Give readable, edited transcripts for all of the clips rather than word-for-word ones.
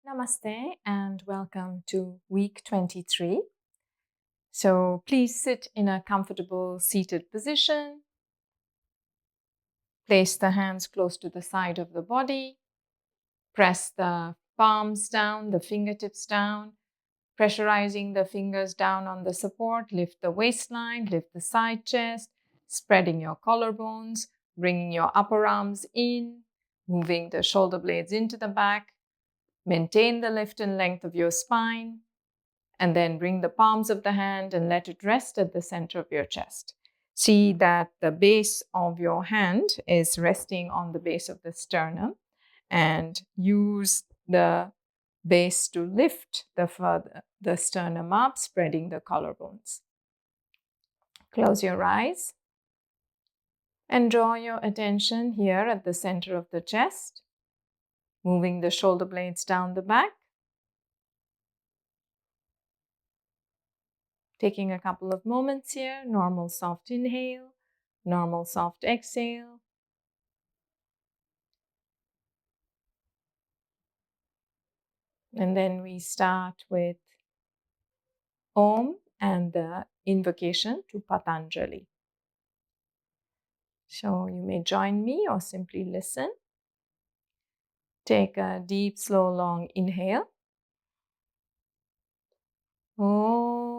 Namaste and welcome to week 23. So please sit in a comfortable seated position. Place the hands close to the side of the body. Press the palms down, the fingertips down, pressurizing the fingers down on the support. Lift the waistline, lift the side chest, spreading your collarbones, bringing your upper arms in, moving the shoulder blades into the back. Maintain the lift and length of your spine, and then bring the palms of the hand and let it rest at the center of your chest. See that the base of your hand is resting on the base of the sternum, and use the base to lift the sternum up, spreading the collarbones. Close your eyes and draw your attention here at the center of the chest, moving the shoulder blades down the back. Taking a couple of moments here, normal soft inhale, normal soft exhale. And then we start with Om and the invocation to Patanjali. So you may join me or simply listen. Take a deep, slow, long inhale. Om.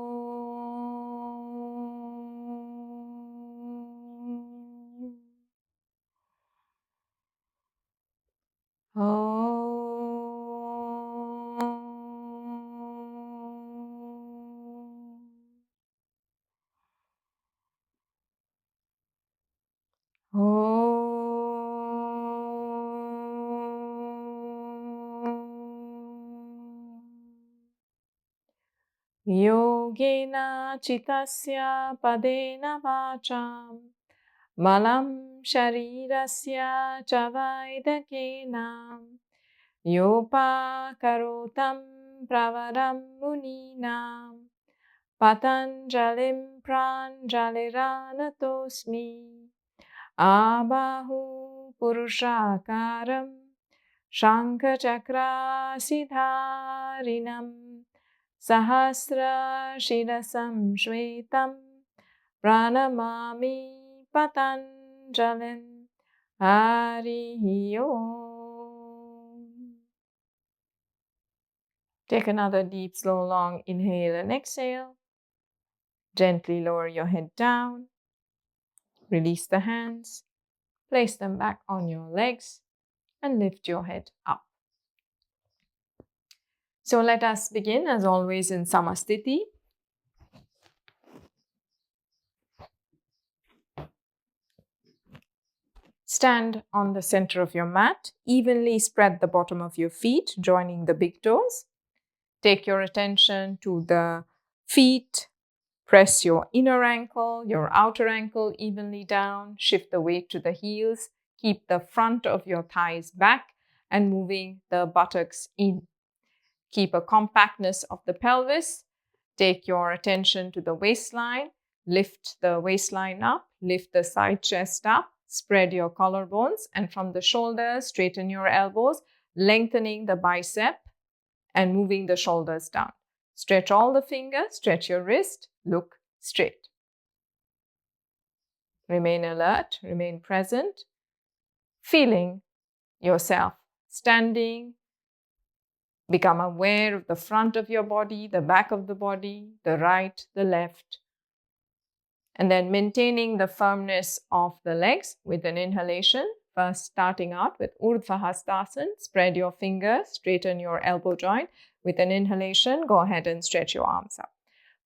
Yogena chitasya padena vacham malam sharirasya chavaidakena yopa karotam pravaram muninam Patanjalim pranjaliranatosmi abahu purushakaram shankachakra siddharinam Sahasra Shirasam Shvetam Pranamami Patanjalim Harihi Om. Take another deep, slow, long inhale and exhale. Gently lower your head down. Release the hands. Place them back on your legs and lift your head up. So let us begin, as always, in Samasthiti. Stand on the center of your mat. Evenly spread the bottom of your feet, joining the big toes. Take your attention to the feet. Press your inner ankle, your outer ankle evenly down. Shift the weight to the heels. Keep the front of your thighs back and moving the buttocks in. Keep a compactness of the pelvis. Take your attention to the waistline. Lift the waistline up. Lift the side chest up. Spread your collarbones, and from the shoulders, straighten your elbows, lengthening the bicep and moving the shoulders down. Stretch all the fingers, stretch your wrist, look straight. Remain alert, remain present, feeling yourself standing. Become aware of the front of your body, the back of the body, the right, the left. And then maintaining the firmness of the legs with an inhalation. First, starting out with Urdhva Hastasana. Spread your fingers, straighten your elbow joint. With an inhalation, go ahead and stretch your arms up.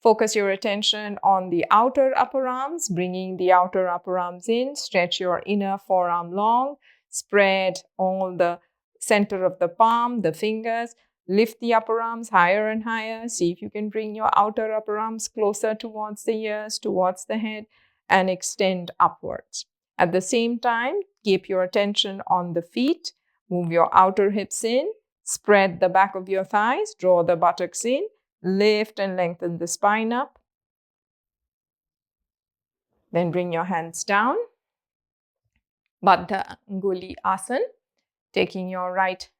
Focus your attention on the outer upper arms, bringing the outer upper arms in. Stretch your inner forearm long. Spread all the center of the palm, the fingers. Lift the upper arms higher and higher. See if you can bring your outer upper arms closer towards the ears, towards the head, and extend upwards. At the same time, keep your attention on the feet. Move your outer hips in. Spread the back of your thighs. Draw the buttocks in. Lift and lengthen the spine up. Then bring your hands down. Baddha Anguli Asana. Taking your right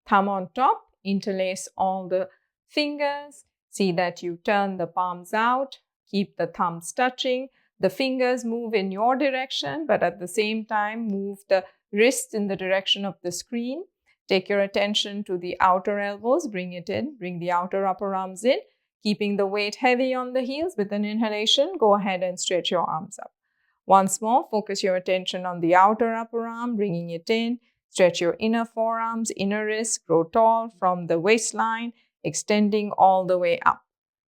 thumb on top. interlace all the fingers. See that you turn the palms out, keep the thumbs touching. The fingers move in your direction, but at the same time, move the wrists in the direction of the screen. Take your attention to the outer elbows, bring it in, bring the outer upper arms in, keeping the weight heavy on the heels. With an inhalation, go ahead and stretch your arms up. Once more, focus your attention on the outer upper arm, bringing it in. Stretch your inner forearms, inner wrists, grow tall from the waistline, extending all the way up.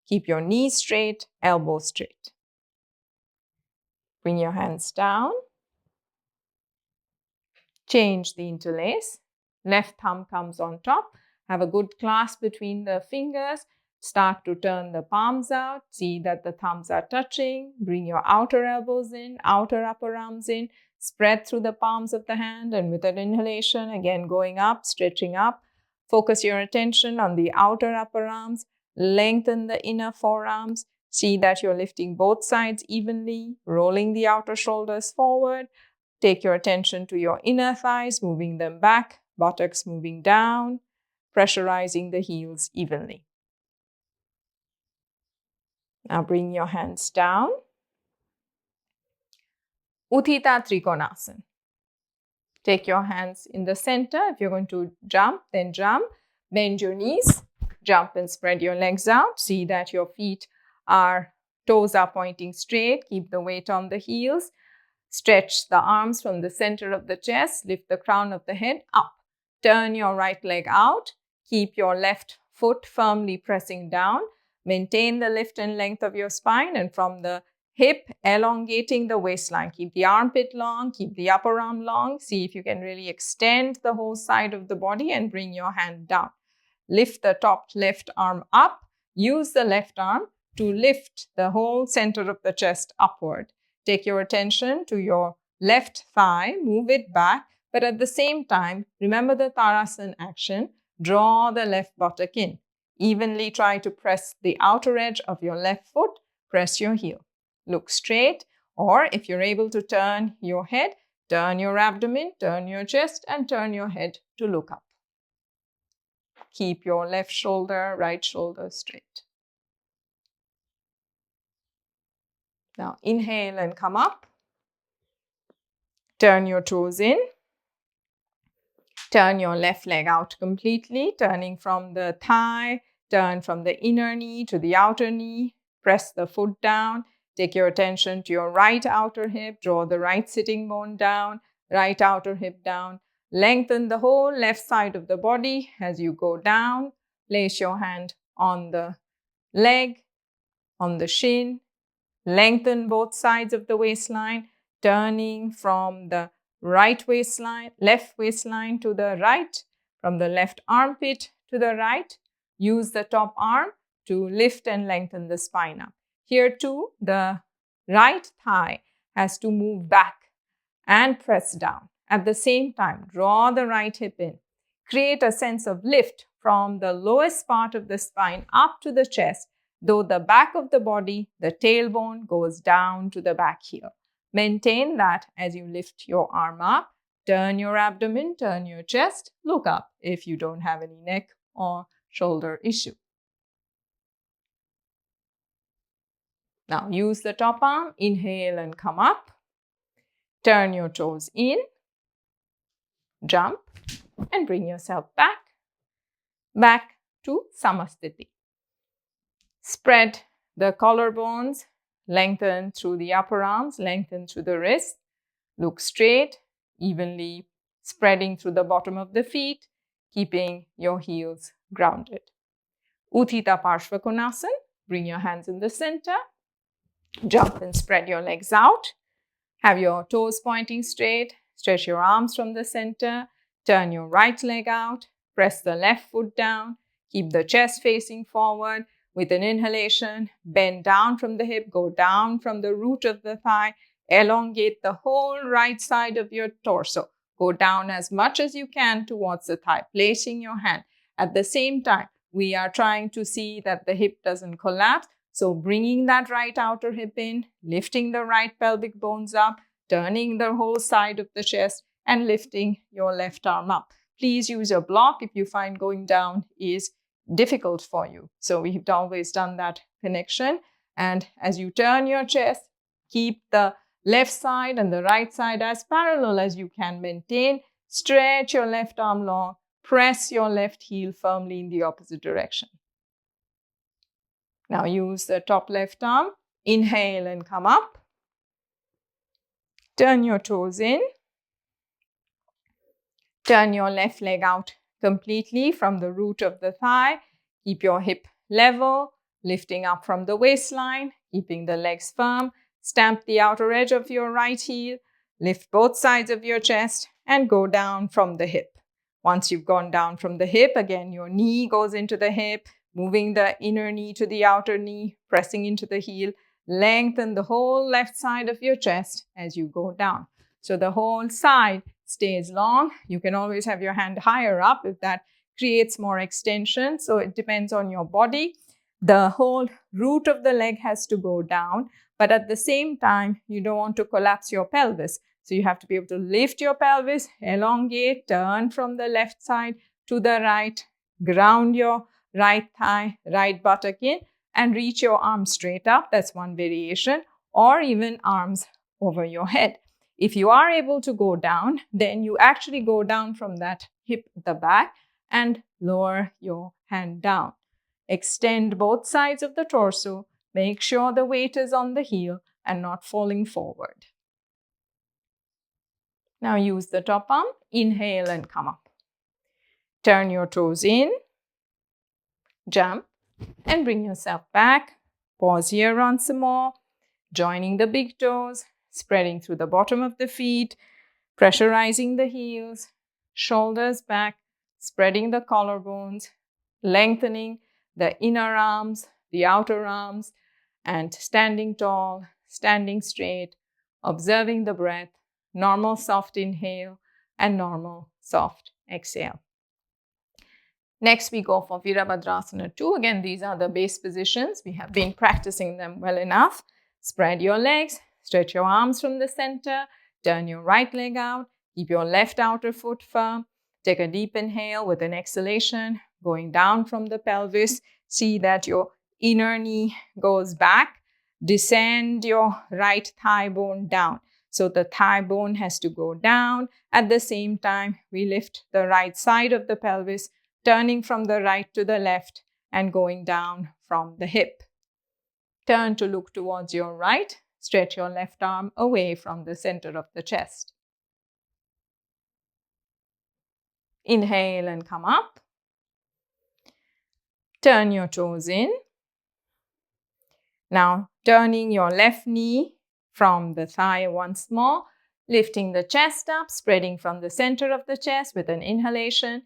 Keep your knees straight, elbows straight. Bring your hands down. Change the interlace. Left thumb comes on top. Have a good clasp between the fingers. Start to turn the palms out. See that the thumbs are touching. Bring your outer elbows in, outer upper arms in. Spread through the palms of the hand, and with an inhalation, again going up, stretching up. Focus your attention on the outer upper arms. Lengthen the inner forearms. See that you're lifting both sides evenly, rolling the outer shoulders forward. Take your attention to your inner thighs, moving them back, buttocks moving down, pressurizing the heels evenly. Now bring your hands down. Utthita Trikonasana. Take your hands in the center. If you're going to jump, then jump. Bend your knees. Jump and spread your legs out. See that your toes are pointing straight. Keep the weight on the heels. Stretch the arms from the center of the chest. Lift the crown of the head up. Turn your right leg out. Keep your left foot firmly pressing down. Maintain the lift and length of your spine, and from the hip, elongating the waistline. Keep the armpit long, keep the upper arm long. See if you can really extend the whole side of the body and bring your hand down. Lift the top left arm up. Use the left arm to lift the whole center of the chest upward. Take your attention to your left thigh. Move it back, but at the same time, remember the Tarasana action. Draw the left buttock in. Evenly try to press the outer edge of your left foot. Press your heel. Look straight, or if you're able to turn your head, turn your abdomen, turn your chest, and turn your head to look up. Keep your left shoulder, right shoulder straight. Now inhale and come up. Turn your toes in. Turn your left leg out completely, turning from the thigh, turn from the inner knee to the outer knee. Press the foot down. Take your attention to your right outer hip. Draw the right sitting bone down, right outer hip down. Lengthen the whole left side of the body as you go down. Place your hand on the leg, on the shin. Lengthen both sides of the waistline, turning from the right waistline, left waistline to the right, from the left armpit to the right. Use the top arm to lift and lengthen the spine up. Here too, the right thigh has to move back and press down. At the same time, draw the right hip in. Create a sense of lift from the lowest part of the spine up to the chest, though the back of the body, the tailbone, goes down to the back heel. Maintain that as you lift your arm up. Turn your abdomen, turn your chest, look up if you don't have any neck or shoulder issue. Now use the top arm, inhale and come up. Turn your toes in, jump and bring yourself back to Samasthiti. Spread the collarbones, lengthen through the upper arms, lengthen through the wrists. Look straight, evenly spreading through the bottom of the feet, keeping your heels grounded. Utthita Parshvakonasana, bring your hands in the center. Jump and spread your legs out. Have your toes pointing straight. Stretch your arms from the center. Turn your right leg out. Press the left foot down. Keep the chest facing forward. With an inhalation, bend down from the hip, go down from the root of the thigh. Elongate the whole right side of your torso. Go down as much as you can towards the thigh, placing your hand. At the same time, we are trying to see that the hip doesn't collapse. So bringing that right outer hip in, lifting the right pelvic bones up, turning the whole side of the chest and lifting your left arm up. please use your block if you find going down is difficult for you. So we've always done that connection. And as you turn your chest, keep the left side and the right side as parallel as you can maintain. Stretch your left arm long. Press your left heel firmly in the opposite direction. Now use the top left arm. Inhale and come up. Turn your toes in. Turn your left leg out completely from the root of the thigh. Keep your hip level, lifting up from the waistline, keeping the legs firm. Stamp the outer edge of your right heel. Lift both sides of your chest and go down from the hip. Once you've gone down from the hip, again, your knee goes into the hip, moving the inner knee to the outer knee, pressing into the heel. Lengthen the whole left side of your chest as you go down. So the whole side stays long. You can always have your hand higher up if that creates more extension. So it depends on your body. The whole root of the leg has to go down, but at the same time, you don't want to collapse your pelvis. So you have to be able to lift your pelvis, elongate, turn from the left side to the right, ground your right thigh, right buttock in, and reach your arms straight up. That's one variation, or even arms over your head. If you are able to go down, then you actually go down from that hip at the back and lower your hand down. Extend both sides of the torso. Make sure the weight is on the heel and not falling forward. Now use the top arm. Inhale and come up. Turn your toes in. Jump and bring yourself back. Pause here once more. Joining the big toes. Spreading through the bottom of the feet. Pressurizing the heels. Shoulders back. Spreading the collarbones. Lengthening the inner arms, the outer arms, and standing tall, standing straight, observing the breath, normal soft inhale and normal soft exhale. Next, we go for Virabhadrasana 2. Again, these are the base positions. We have been practicing them well enough. Spread your legs, stretch your arms from the center, turn your right leg out, keep your left outer foot firm. Take a deep inhale with an exhalation, going down from the pelvis. See that your inner knee goes back. Descend your right thigh bone down. So the thigh bone has to go down. At the same time, we lift the right side of the pelvis, turning from the right to the left and going down from the hip. Turn to look towards your right. Stretch your left arm away from the center of the chest. Inhale and come up. Turn your toes in. Now, turning your left knee from the thigh once more, lifting the chest up, spreading from the center of the chest with an inhalation,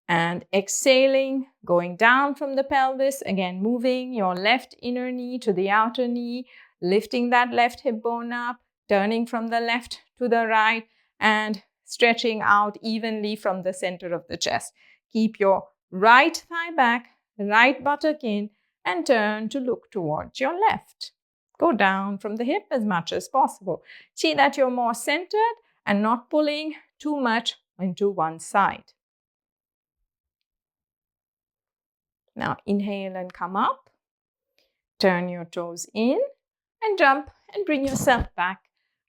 and exhaling, going down from the pelvis, again moving your left inner knee to the outer knee, lifting that left hip bone up, turning from the left to the right, and stretching out evenly from the center of the chest. Keep your right thigh back, right buttock in, and turn to look towards your left. Go down from the hip as much as possible. See that you're more centered and not pulling too much into one side. Now inhale and come up. Turn your toes in and jump and bring yourself back.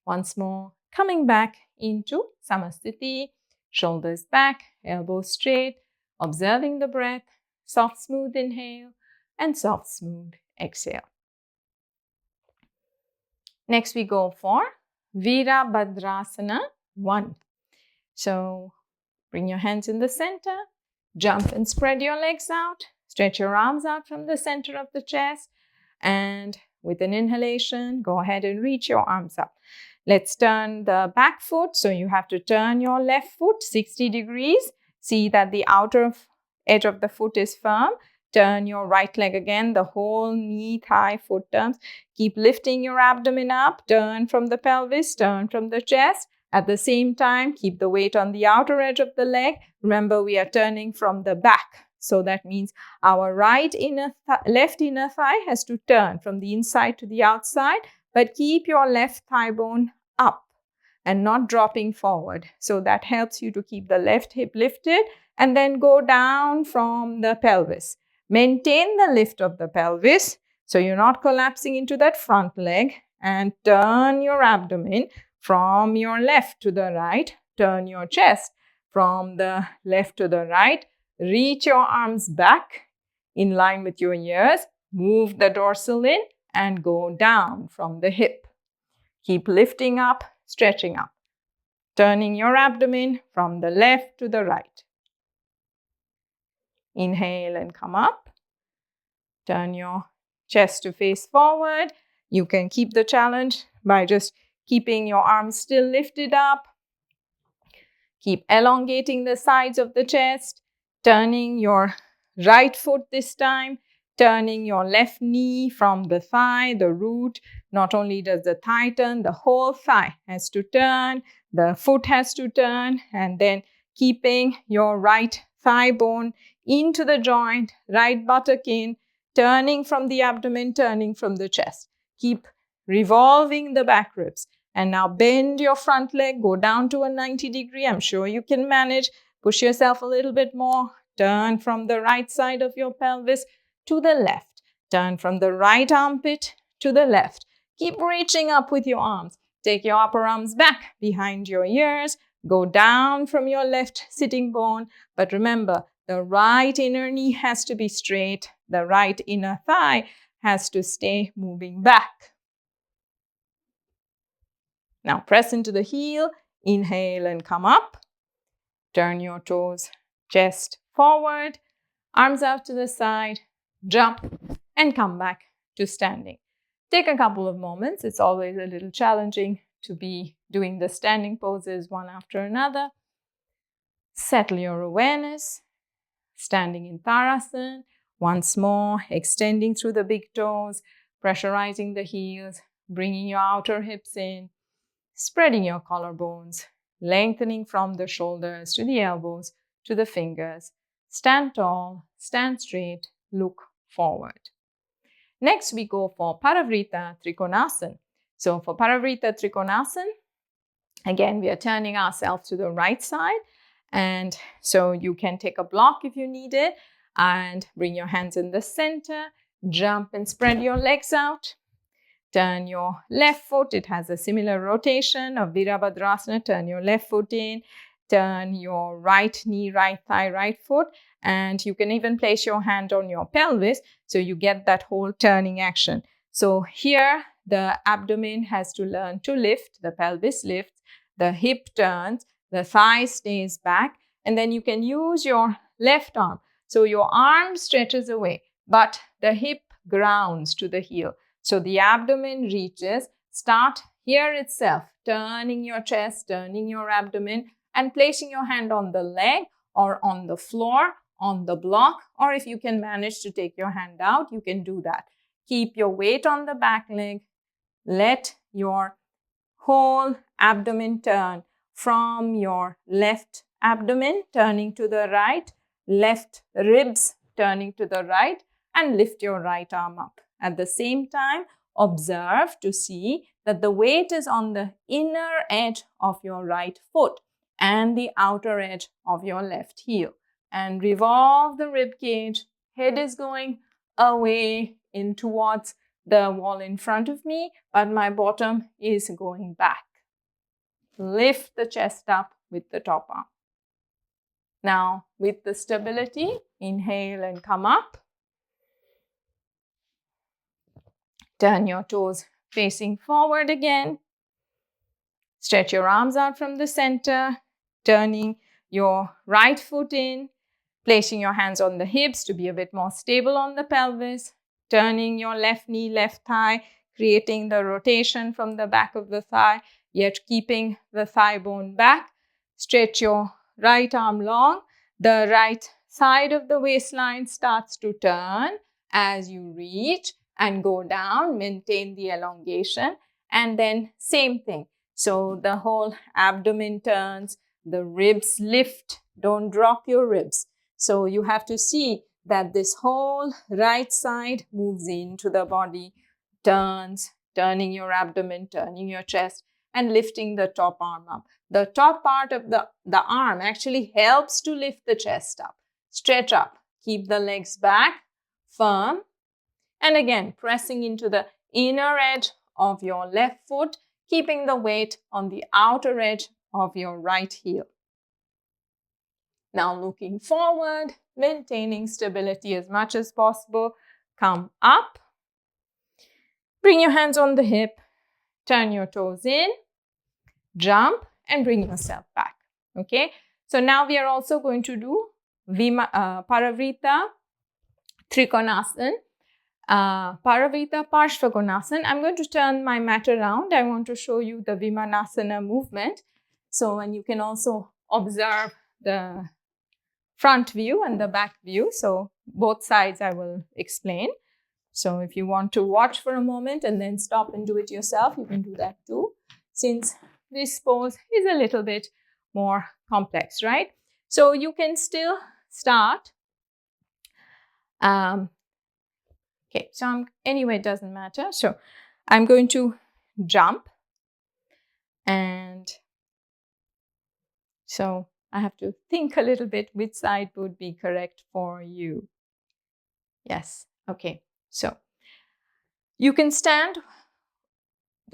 Once more, coming back into Samasthiti. Shoulders back, elbows straight, observing the breath, soft smooth inhale and soft smooth exhale. Next we go for Virabhadrasana 1. So bring your hands in the center, jump and spread your legs out, stretch your arms out from the center of the chest, and with an inhalation, go ahead and reach your arms up. Let's turn the back foot. So you have to turn your left foot 60 degrees. See that the outer edge of the foot is firm. Turn your right leg again, the whole knee, thigh, foot turns. Keep lifting your abdomen up. Turn from the pelvis, turn from the chest. At the same time, keep the weight on the outer edge of the leg. Remember, we are turning from the back. So that means our left inner thigh has to turn from the inside to the outside, but keep your left thigh bone up. and not dropping forward. So that helps you to keep the left hip lifted and then go down from the pelvis. Maintain the lift of the pelvis so you're not collapsing into that front leg, and turn your abdomen from your left to the right. Turn your chest from the left to the right. Reach your arms back in line with your ears. Move the dorsal in and go down from the hip. Keep lifting up, stretching up. Turning your abdomen from the left to the right. Inhale and come up. Turn your chest to face forward. You can keep the challenge by just keeping your arms still lifted up. Keep elongating the sides of the chest. Turning your right foot this time. Turning your left knee from the thigh, the root. Not only does the thigh turn, the whole thigh has to turn. The foot has to turn. And then keeping your right thigh bone into the joint, right buttock in. Turning from the abdomen, turning from the chest. Keep revolving the back ribs. And now bend your front leg, go down to a 90 degree. I'm sure you can manage. Push yourself a little bit more. Turn from the right side of your pelvis to the left. Turn from the right armpit to the left. Keep reaching up with your arms. Take your upper arms back behind your ears. Go down from your left sitting bone. But remember, the right inner knee has to be straight. The right inner thigh has to stay moving back. Now press into the heel. Inhale and come up. Turn your toes, chest forward. Arms out to the side. Jump and come back to standing. Take a couple of moments. It's always a little challenging to be doing the standing poses one after another. Settle your awareness. Standing in Tadasana. Once more, extending through the big toes, pressurizing the heels, bringing your outer hips in, spreading your collarbones, lengthening from the shoulders to the elbows to the fingers. Stand tall, stand straight, look forward. Next, we go for Parivrita Trikonasana. So for Parivrita Trikonasana, again, we are turning ourselves to the right side. And so you can take a block if you need it and bring your hands in the center. Jump and spread your legs out. Turn your left foot. It has a similar rotation of Virabhadrasana. Turn your left foot in. Turn your right knee, right thigh, right foot. And you can even place your hand on your pelvis so you get that whole turning action. So here, the abdomen has to learn to lift. The pelvis lifts. The hip turns. The thigh stays back. And then you can use your left arm. So your arm stretches away, but the hip grounds to the heel. So the abdomen reaches. Start here itself, turning your chest, turning your abdomen, and placing your hand on the leg or on the floor, on the block, or if you can manage to take your hand out, you can do that. Keep your weight on the back leg. Let your whole abdomen turn from your left abdomen, turning to the right, left ribs turning to the right, and lift your right arm up. At the same time, observe to see that the weight is on the inner edge of your right foot and the outer edge of your left heel. And revolve the rib cage. Head is going away in towards the wall in front of me, but my bottom is going back. Lift the chest up with the top arm. Now, with the stability, inhale and come up. Turn your toes facing forward again. Stretch your arms out from the center, turning your right foot in, placing your hands on the hips to be a bit more stable on the pelvis, turning your left knee, left thigh, creating the rotation from the back of the thigh, yet keeping the thigh bone back. Stretch your right arm long. The right side of the waistline starts to turn as you reach and go down. Maintain the elongation. And then same thing. So the whole abdomen turns, the ribs lift. Don't drop your ribs. So you have to see that this whole right side moves into the body, turns, turning your abdomen, turning your chest, and lifting the top arm up. The top part of the arm actually helps to lift the chest up. Stretch up. Keep the legs back, firm. And again, pressing into the inner edge of your left foot, keeping the weight on the outer edge of your right heel. Now looking forward, maintaining stability as much as possible. Come up. Bring your hands on the hip. Turn your toes in. Jump and bring yourself back. Okay. So now we are also going to do Paravrita Trikonasana. Paravrita Parshvakonasana. I'm going to turn my mat around. I want to show you the Vimanasana movement. So, and you can also observe the front view and the back view. So, both sides I will explain. So, if you want to watch for a moment and then stop and do it yourself, you can do that too. Since this pose is a little bit more complex, right? So, you can still start. Okay, so anyway, it doesn't matter. So I'm going to jump. And so I have to think a little bit which side would be correct for you. Yes, okay. So you can stand,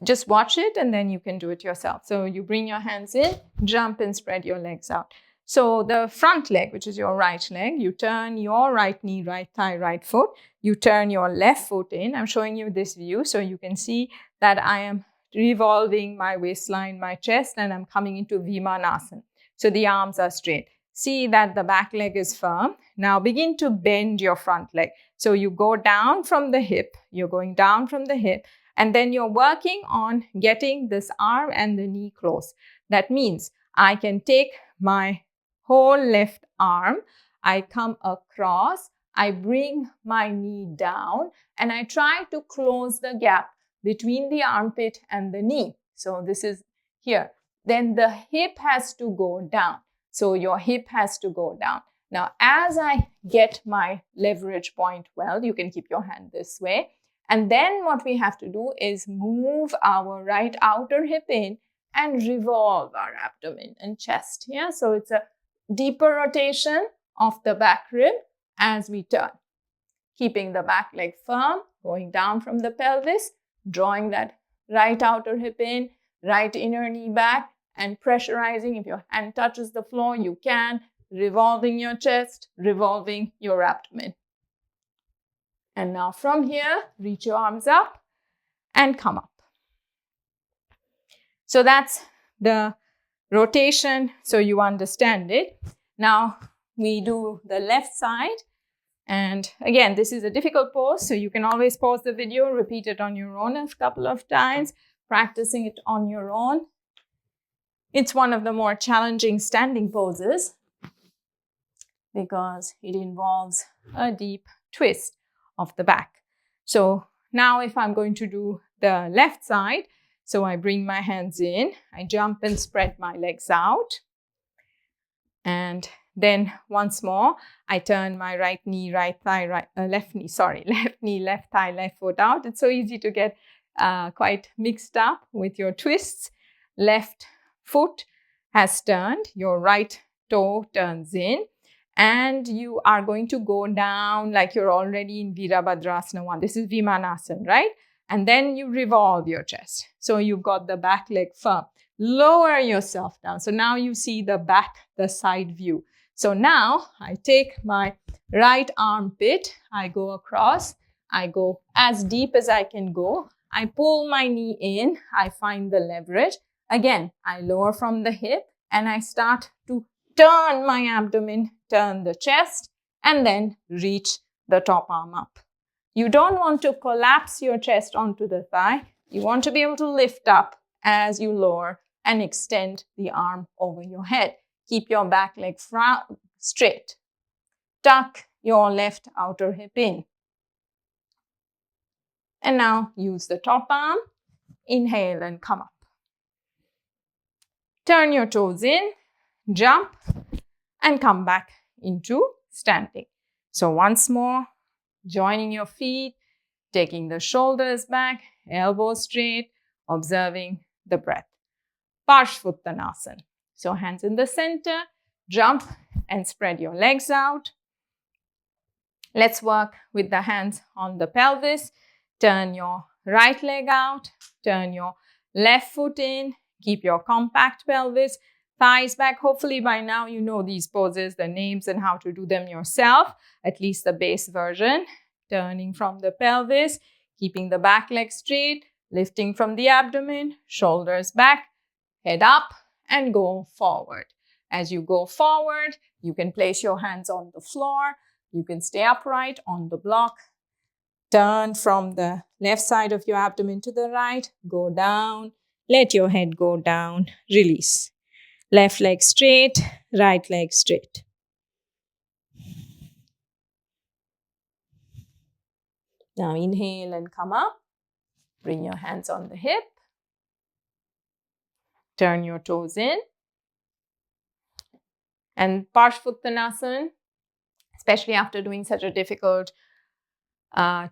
just watch it, and then you can do it yourself. So you bring your hands in, jump and spread your legs out. So the front leg, which is your right leg, you turn your right knee, right thigh, right foot. You turn your left foot in. I'm showing you this view so you can see that I am revolving my waistline, my chest, and I'm coming into Vimanasana. So the arms are straight. See that the back leg is firm. Now begin to bend your front leg. So you go down from the hip. You're going down from the hip. And then you're working on getting this arm and the knee close. That means I can take my whole left arm, I come across, I bring my knee down, and I try to close the gap between the armpit and the knee. So this is here. Then the hip has to go down. So your hip has to go down. Now, as I get my leverage point well, you can keep your hand this way. And then what we have to do is move our right outer hip in and revolve our abdomen and chest. Yeah, so it's a deeper rotation of the back rib as we turn. Keeping the back leg firm, going down from the pelvis, drawing that right outer hip in, right inner knee back, and pressurizing. If your hand touches the floor, you can. Revolving your chest, revolving your abdomen. And now from here, reach your arms up and come up. So that's the rotation, so you understand it. Now we do the left side. And again, this is a difficult pose, so you can always pause the video, repeat it on your own a couple of times, practicing it on your own. It's one of the more challenging standing poses because it involves a deep twist of the back. So now if I'm going to do the left side, so I bring my hands in, I jump and spread my legs out. And then once more, I turn my right knee, right thigh, left knee, left thigh, left foot out. It's so easy to get quite mixed up with your twists. Left foot has turned, your right toe turns in, and you are going to go down like you're already in Virabhadrasana 1. This is Vimanasana, right? And then you revolve your chest. So you've got the back leg firm. Lower yourself down. So now you see the back, the side view. So now I take my right armpit, I go across, I go as deep as I can go. I pull my knee in, I find the leverage. Again, I lower from the hip and I start to turn my abdomen, turn the chest, and then reach the top arm up. You don't want to collapse your chest onto the thigh. You want to be able to lift up as you lower and extend the arm over your head. Keep your back leg straight. Tuck your left outer hip in. And now use the top arm. Inhale and come up. Turn your toes in, jump, and come back into standing. So once more, joining your feet, taking the shoulders back, elbows straight, observing the breath. Parshvottanasana. So hands in the center, jump and spread your legs out. Let's work with the hands on the pelvis. Turn your right leg out, turn your left foot in, keep your compact pelvis, thighs back. Hopefully by now you know these poses, the names and how to do them yourself, at least the base version. Turning from the pelvis, keeping the back leg straight, lifting from the abdomen, shoulders back, head up and go forward. As you go forward, you can place your hands on the floor. You can stay upright on the block. Turn from the left side of your abdomen to the right. Go down. Let your head go down. Release. Left leg straight, right leg straight. Now inhale and come up. Bring your hands on the hip. Turn your toes in. And Parshvottanasana, especially after doing such a difficult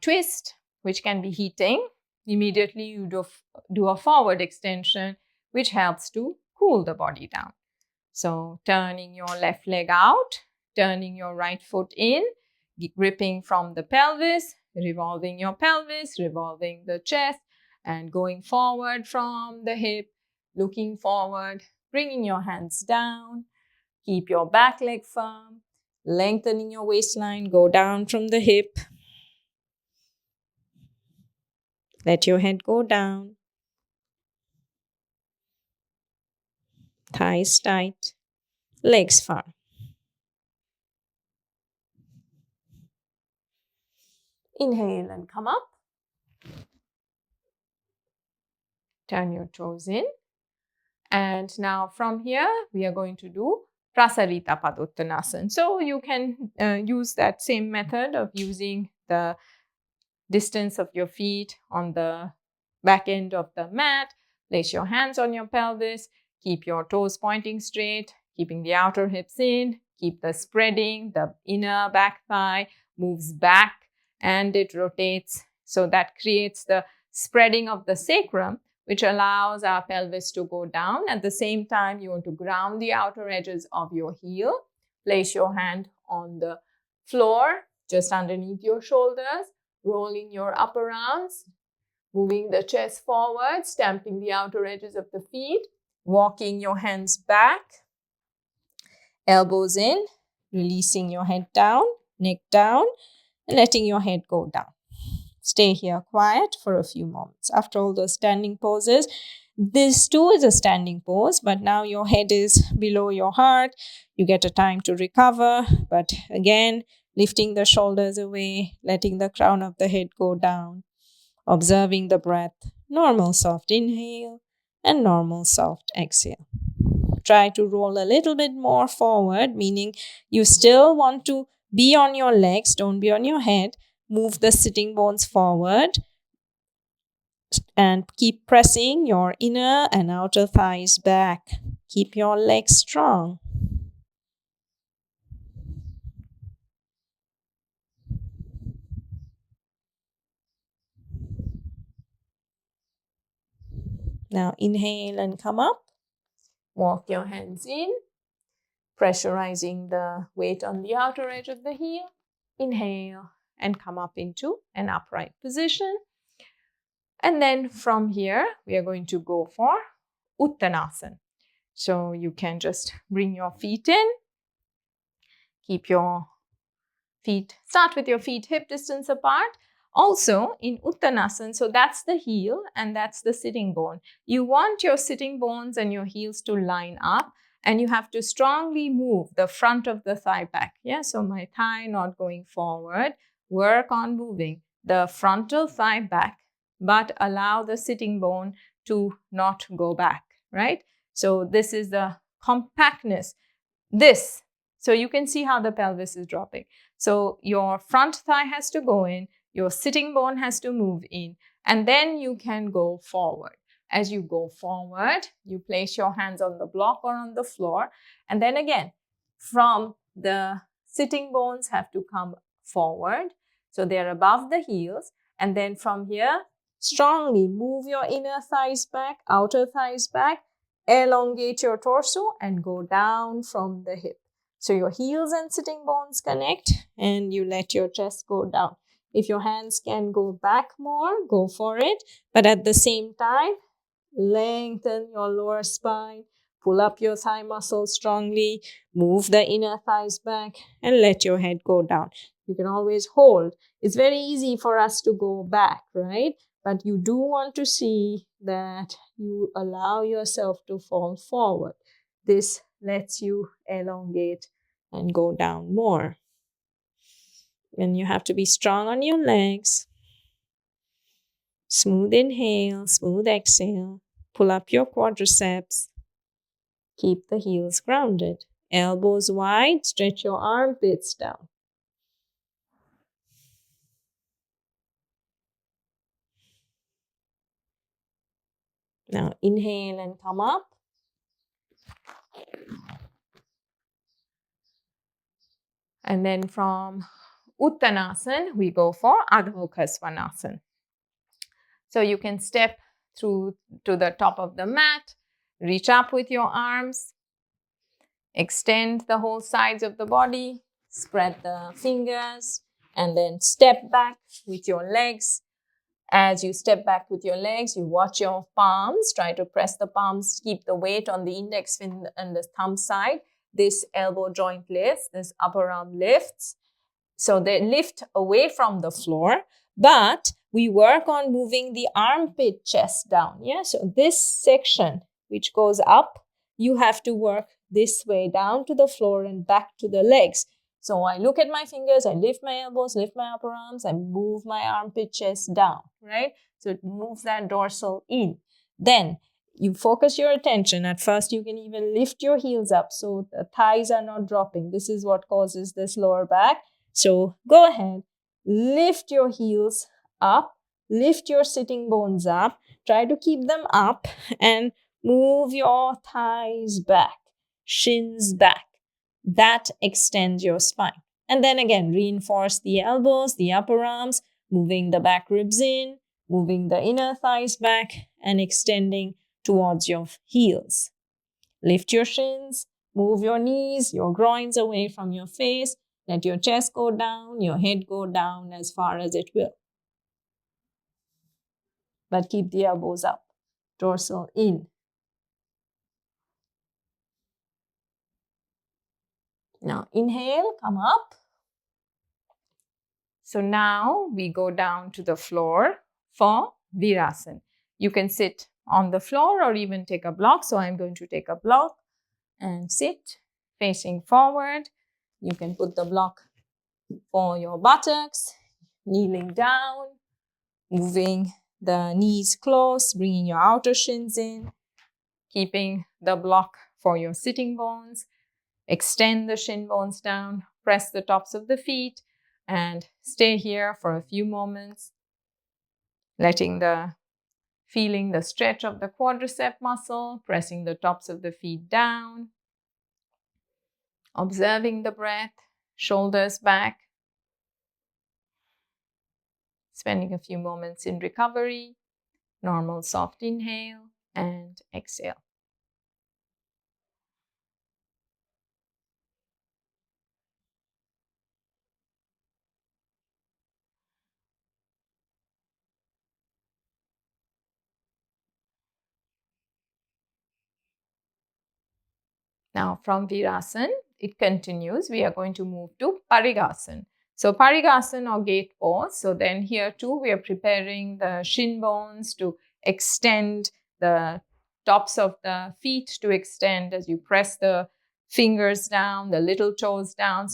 twist, which can be heating, immediately you do a forward extension, which helps to cool the body down. So turning your left leg out, turning your right foot in, gripping from the pelvis, revolving your pelvis, revolving the chest, and going forward from the hip, looking forward, bringing your hands down. Keep your back leg firm, lengthening your waistline, go down from the hip. Let your head go down. Thighs tight, legs firm. Inhale and come up. Turn your toes in. And now from here, we are going to do Prasarita Padottanasana. So you can use that same method of using the distance of your feet on the back end of the mat. Place your hands on your pelvis. Keep your toes pointing straight, keeping the outer hips in. Keep the spreading. The inner back thigh moves back and it rotates. So that creates the spreading of the sacrum, which allows our pelvis to go down. At the same time, you want to ground the outer edges of your heel. Place your hand on the floor, just underneath your shoulders, rolling your upper arms, moving the chest forward, stamping the outer edges of the feet, walking your hands back, elbows in, releasing your head down, neck down, and letting your head go down. Stay here quiet for a few moments. After all those standing poses, this too is a standing pose, but now your head is below your heart. You get a time to recover, but again, lifting the shoulders away, letting the crown of the head go down, observing the breath, normal soft inhale and normal soft exhale. Try to roll a little bit more forward, meaning you still want to be on your legs, don't be on your head. Move the sitting bones forward and keep pressing your inner and outer thighs back. Keep your legs strong. Now inhale and come up. Walk your hands in, pressurizing the weight on the outer edge of the heel. Inhale and come up into an upright position. And then from here, we are going to go for Uttanasana. So you can just bring your feet in. Keep your feet, start with your feet hip distance apart. Also in Uttanasana, so that's the heel and that's the sitting bone. You want your sitting bones and your heels to line up, and you have to strongly move the front of the thigh back. Yeah, so my thigh not going forward. Work on moving the frontal thigh back, but allow the sitting bone to not go back, right? So this is the compactness. So you can see how the pelvis is dropping. So your front thigh has to go in, your sitting bone has to move in, and then you can go forward. As you go forward, you place your hands on the block or on the floor, and then again, from the sitting bones have to come forward. So they're above the heels, and then from here, strongly move your inner thighs back, outer thighs back, elongate your torso and go down from the hip. So your heels and sitting bones connect and you let your chest go down. If your hands can go back more, go for it. But at the same time, lengthen your lower spine, pull up your thigh muscles strongly, move the inner thighs back, and let your head go down. You can always hold. It's very easy for us to go back, right? But you do want to see that you allow yourself to fall forward. This lets you elongate and go down more. And you have to be strong on your legs. Smooth inhale, smooth exhale. Pull up your quadriceps. Keep the heels grounded. Elbows wide, stretch your armpits down. Now inhale and come up. And then from Uttanasana, we go for Adho Mukha Svanasana. So you can step through to the top of the mat, reach up with your arms, extend the whole sides of the body, spread the fingers, and then step back with your legs. As you step back with your legs, you watch your palms, try to press the palms, keep the weight on the index finger and the thumb side. This elbow joint lifts, this upper arm lifts. So they lift away from the floor, but we work on moving the armpit chest down. Yeah, so this section which goes up, you have to work this way down to the floor and back to the legs. So I look at my fingers, I lift my elbows, lift my upper arms, I move my armpit chest down, right? So it moves that dorsal in. Then you focus your attention. At first, you can even lift your heels up so the thighs are not dropping. This is what causes this lower back. So go ahead, lift your heels up, lift your sitting bones up, try to keep them up and move your thighs back, shins back. That extends your spine. And then again, reinforce the elbows, the upper arms, moving the back ribs in, moving the inner thighs back and extending towards your heels. Lift your shins, move your knees, your groins away from your face. Let your chest go down, your head go down as far as it will. But keep the elbows up, dorsal in. Now inhale, come up. So now we go down to the floor for Virasana. You can sit on the floor or even take a block. So I'm going to take a block and sit facing forward. You can put the block for your buttocks, kneeling down, moving the knees close, bringing your outer shins in, keeping the block for your sitting bones. Extend the shin bones down, press the tops of the feet, and stay here for a few moments, feeling the stretch of the quadricep muscle, pressing the tops of the feet down, observing the breath, shoulders back, spending a few moments in recovery, normal soft inhale and exhale. Now from Virasana, it continues. We are going to move to Parigasana. So Parigasana or gate pose. So then here too, we are preparing the shin bones to extend, the tops of the feet to extend as you press the fingers down, the little toes down.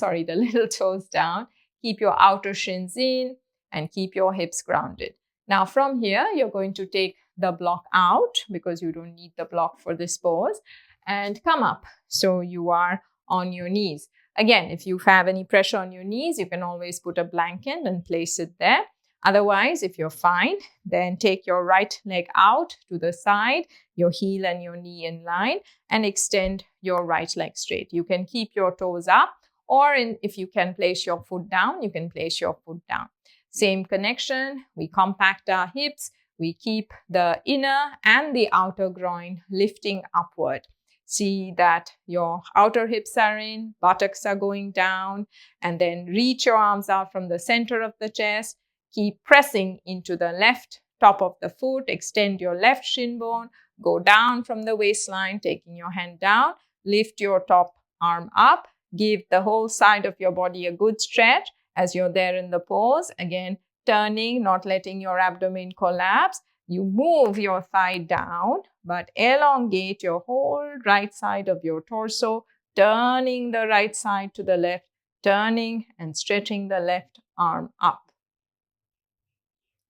Keep your outer shins in and keep your hips grounded. Now from here, you're going to take the block out because you don't need the block for this pose and come up. So you are on your knees. Again, if you have any pressure on your knees, you can always put a blanket and place it there. Otherwise, if you're fine, then take your right leg out to the side, your heel and your knee in line, and extend your right leg straight. You can keep your toes up, or if you can place your foot down, you can place your foot down. Same connection. We compact our hips. we keep the inner and the outer groin lifting upward. See that your outer hips are in, buttocks are going down, and then reach your arms out from the center of the chest. Keep pressing into the left top of the foot. Extend your left shin bone. Go down from the waistline, taking your hand down. Lift your top arm up. Give the whole side of your body a good stretch as you're there in the pose. Again, turning, not letting your abdomen collapse. You move your thigh down, but elongate your whole right side of your torso, turning the right side to the left, turning and stretching the left arm up.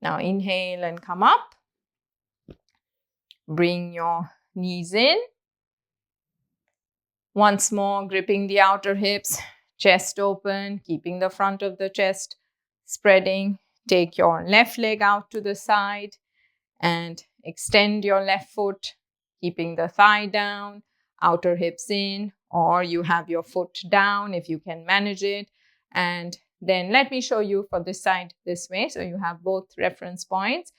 Now inhale and come up. Bring your knees in. Once more, gripping the outer hips, chest open, keeping the front of the chest spreading. Take your left leg out to the side and extend your left foot, keeping the thigh down, outer hips in, or you have your foot down if you can manage it. And then let me show you for this side this way. So you have both reference points.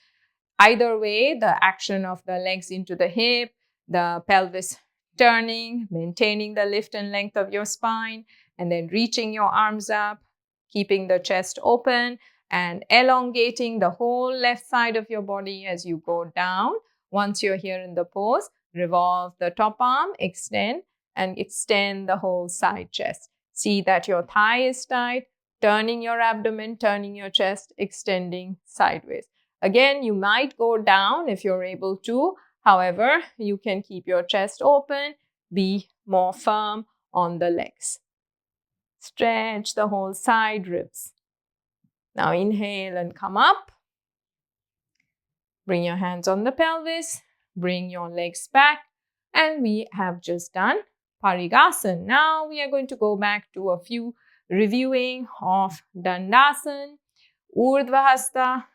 Either way, the action of the legs into the hip, the pelvis turning, maintaining the lift and length of your spine, and then reaching your arms up, keeping the chest open, and elongating the whole left side of your body as you go down. Once you're here in the pose, revolve the top arm, extend, and extend the whole side chest. See that your thigh is tight, turning your abdomen, turning your chest, extending sideways. Again, you might go down if you're able to. However, you can keep your chest open, be more firm on the legs. Stretch the whole side ribs. Now inhale and come up. Bring your hands on the pelvis. Bring your legs back. And we have just done Parigasana. Now we are going to go back to a few reviewing of Dandasana, Urdhva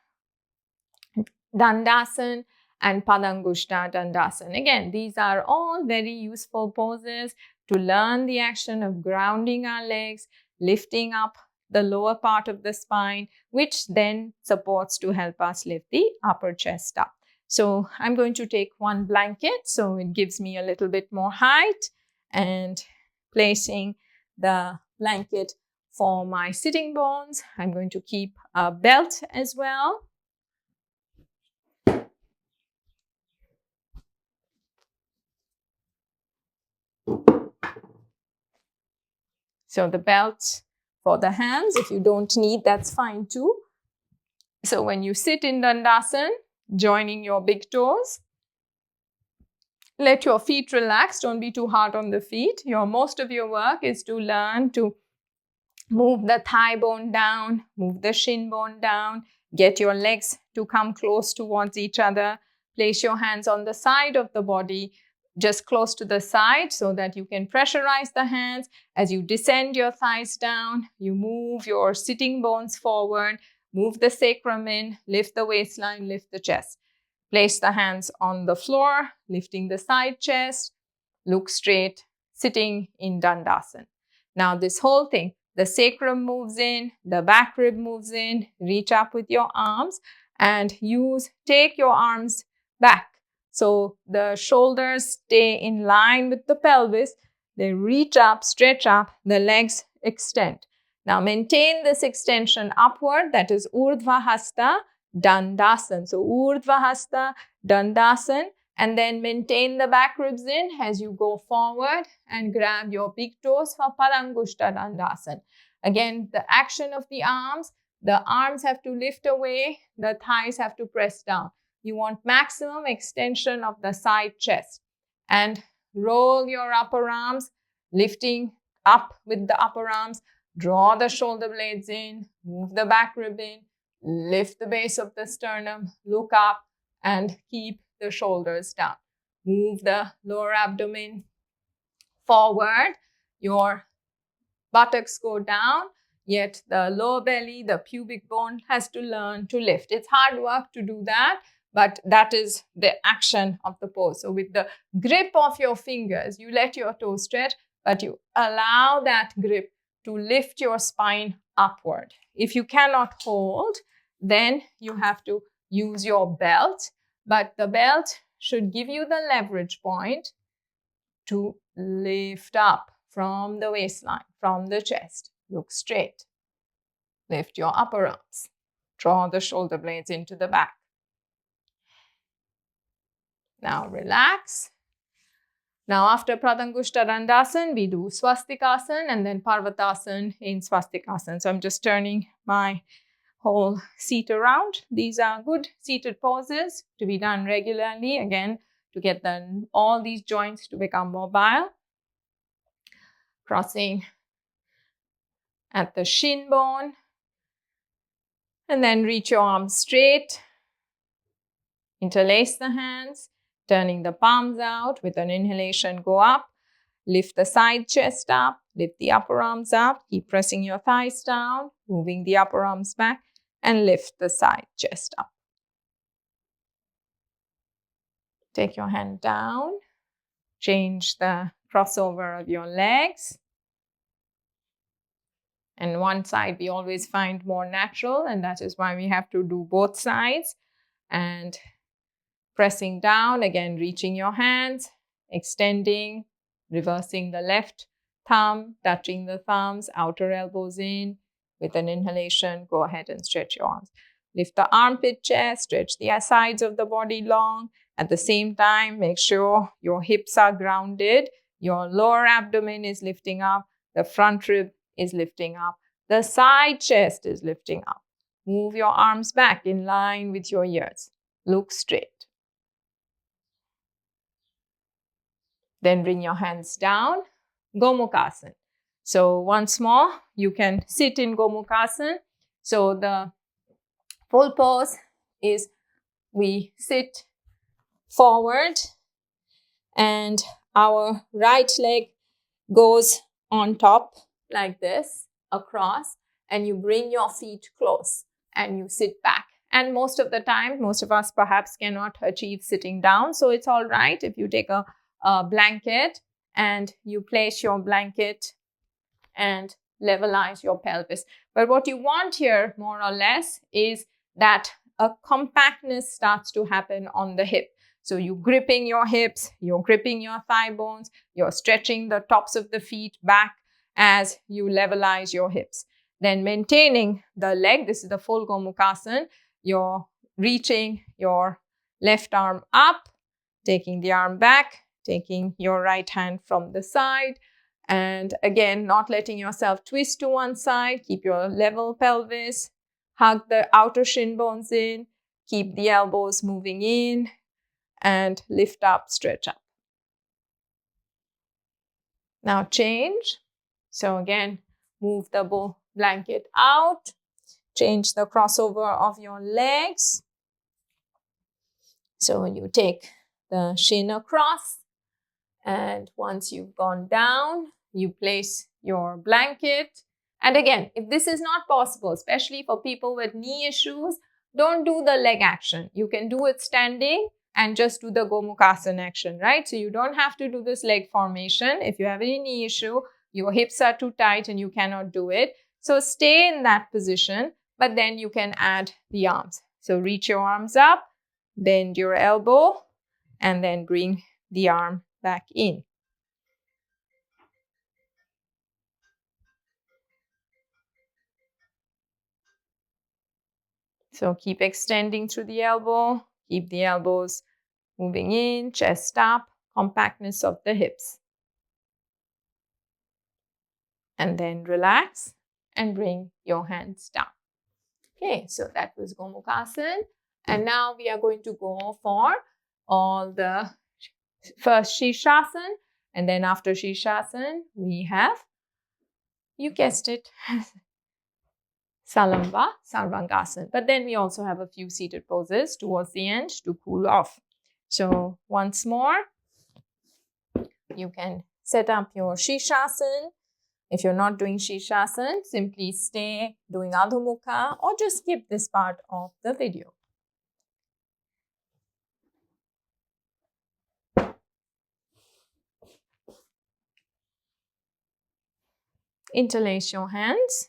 Dandasana, and Padangushta Dandasana. Again, these are all very useful poses to learn the action of grounding our legs, lifting up the lower part of the spine, which then supports to help us lift the upper chest up. So I'm going to take one blanket, so it gives me a little bit more height, and placing the blanket for my sitting bones. I'm going to keep a belt as well. So the belt for the hands, if you don't need, that's fine too. So when you sit in Dandasana, joining your big toes, let your feet relax. Don't be too hard on the feet. Most of your work is to learn to move the thigh bone down, move the shin bone down, get your legs to come close towards each other. Place your hands on the side of the body, just close to the side, so that you can pressurize the hands. As you descend your thighs down, you move your sitting bones forward, move the sacrum in, lift the waistline, lift the chest. Place the hands on the floor, lifting the side chest, look straight, sitting in Dandasana. Now this whole thing, the sacrum moves in, the back rib moves in, reach up with your arms and take your arms back. So the shoulders stay in line with the pelvis. They reach up, stretch up, the legs extend. Now maintain this extension upward, that is Urdhva Hasta Dandasana. So Urdhva Hasta Dandasana, and then maintain the back ribs in as you go forward and grab your big toes for Padangushta Dandasana. Again, the action of the arms have to lift away, the thighs have to press down. You want maximum extension of the side chest. And roll your upper arms, lifting up with the upper arms. Draw the shoulder blades in, move the back rib in, lift the base of the sternum, look up and keep the shoulders down. Move the lower abdomen forward. Your buttocks go down, yet the lower belly, the pubic bone has to learn to lift. It's hard work to do that, but that is the action of the pose. So with the grip of your fingers, you let your toes stretch, but you allow that grip to lift your spine upward. If you cannot hold, then you have to use your belt, but the belt should give you the leverage point to lift up from the waistline, from the chest. Look straight. Lift your upper arms. Draw the shoulder blades into the back. Now relax. Now after Pradhangushta Dandasana, we do Swastikasana and then Parvatasana in Swastikasana. So I'm just turning my whole seat around. These are good seated poses to be done regularly, again, to get all these joints to become mobile. Crossing at the shin bone. And then reach your arms straight. Interlace the hands. Turning the palms out. With an inhalation, go up. Lift the side chest up. Lift the upper arms up. Keep pressing your thighs down. Moving the upper arms back. And lift the side chest up. Take your hand down. Change the crossover of your legs. And one side we always find more natural, and that is why we have to do both sides. And pressing down, again, reaching your hands, extending, reversing the left thumb, touching the thumbs, outer elbows in. With an inhalation, go ahead and stretch your arms. Lift the armpit chest, stretch the sides of the body long. At the same time, make sure your hips are grounded. Your lower abdomen is lifting up. The front rib is lifting up. The side chest is lifting up. Move your arms back in line with your ears. Look straight. Then bring your hands down. Gomukhasana. So once more, you can sit in Gomukhasana. So the full pose is we sit forward and our right leg goes on top like this, across, and you bring your feet close and you sit back. And most of the time, most of us perhaps cannot achieve sitting down. So it's all right if you take a blanket and you place your blanket and levelize your pelvis. But what you want here, more or less, is that a compactness starts to happen on the hip. So you're gripping your hips, you're gripping your thigh bones, you're stretching the tops of the feet back as you levelize your hips. Then maintaining the leg, this is the full Gomukhasana. You're reaching your left arm up, taking the arm back, taking your right hand from the side. And again, not letting yourself twist to one side. Keep your level pelvis. Hug the outer shin bones in. Keep the elbows moving in. And lift up, stretch up. Now change. So again, move the blanket out. Change the crossover of your legs. So you take the shin across. And once you've gone down, you place your blanket. And again, if this is not possible, especially for people with knee issues, don't do the leg action. You can do it standing and just do the Gomukhasana action, right? So you don't have to do this leg formation. If you have any knee issue, your hips are too tight and you cannot do it. So stay in that position, but then you can add the arms. So reach your arms up, bend your elbow, and then bring the arm back in. So keep extending through the elbow, keep the elbows moving in, chest up, compactness of the hips. And then relax and bring your hands down. Okay, so that was Gomukhasana. And now we are going to go for all the first Shirshasana. And then after Shirshasana, we have, you guessed it, Salamba Sarvangasana. But then we also have a few seated poses towards the end to cool off. So once more, you can set up your Shirshasana. If you're not doing Shirshasana, simply stay doing Adho Mukha or just skip this part of the video. Interlace your hands.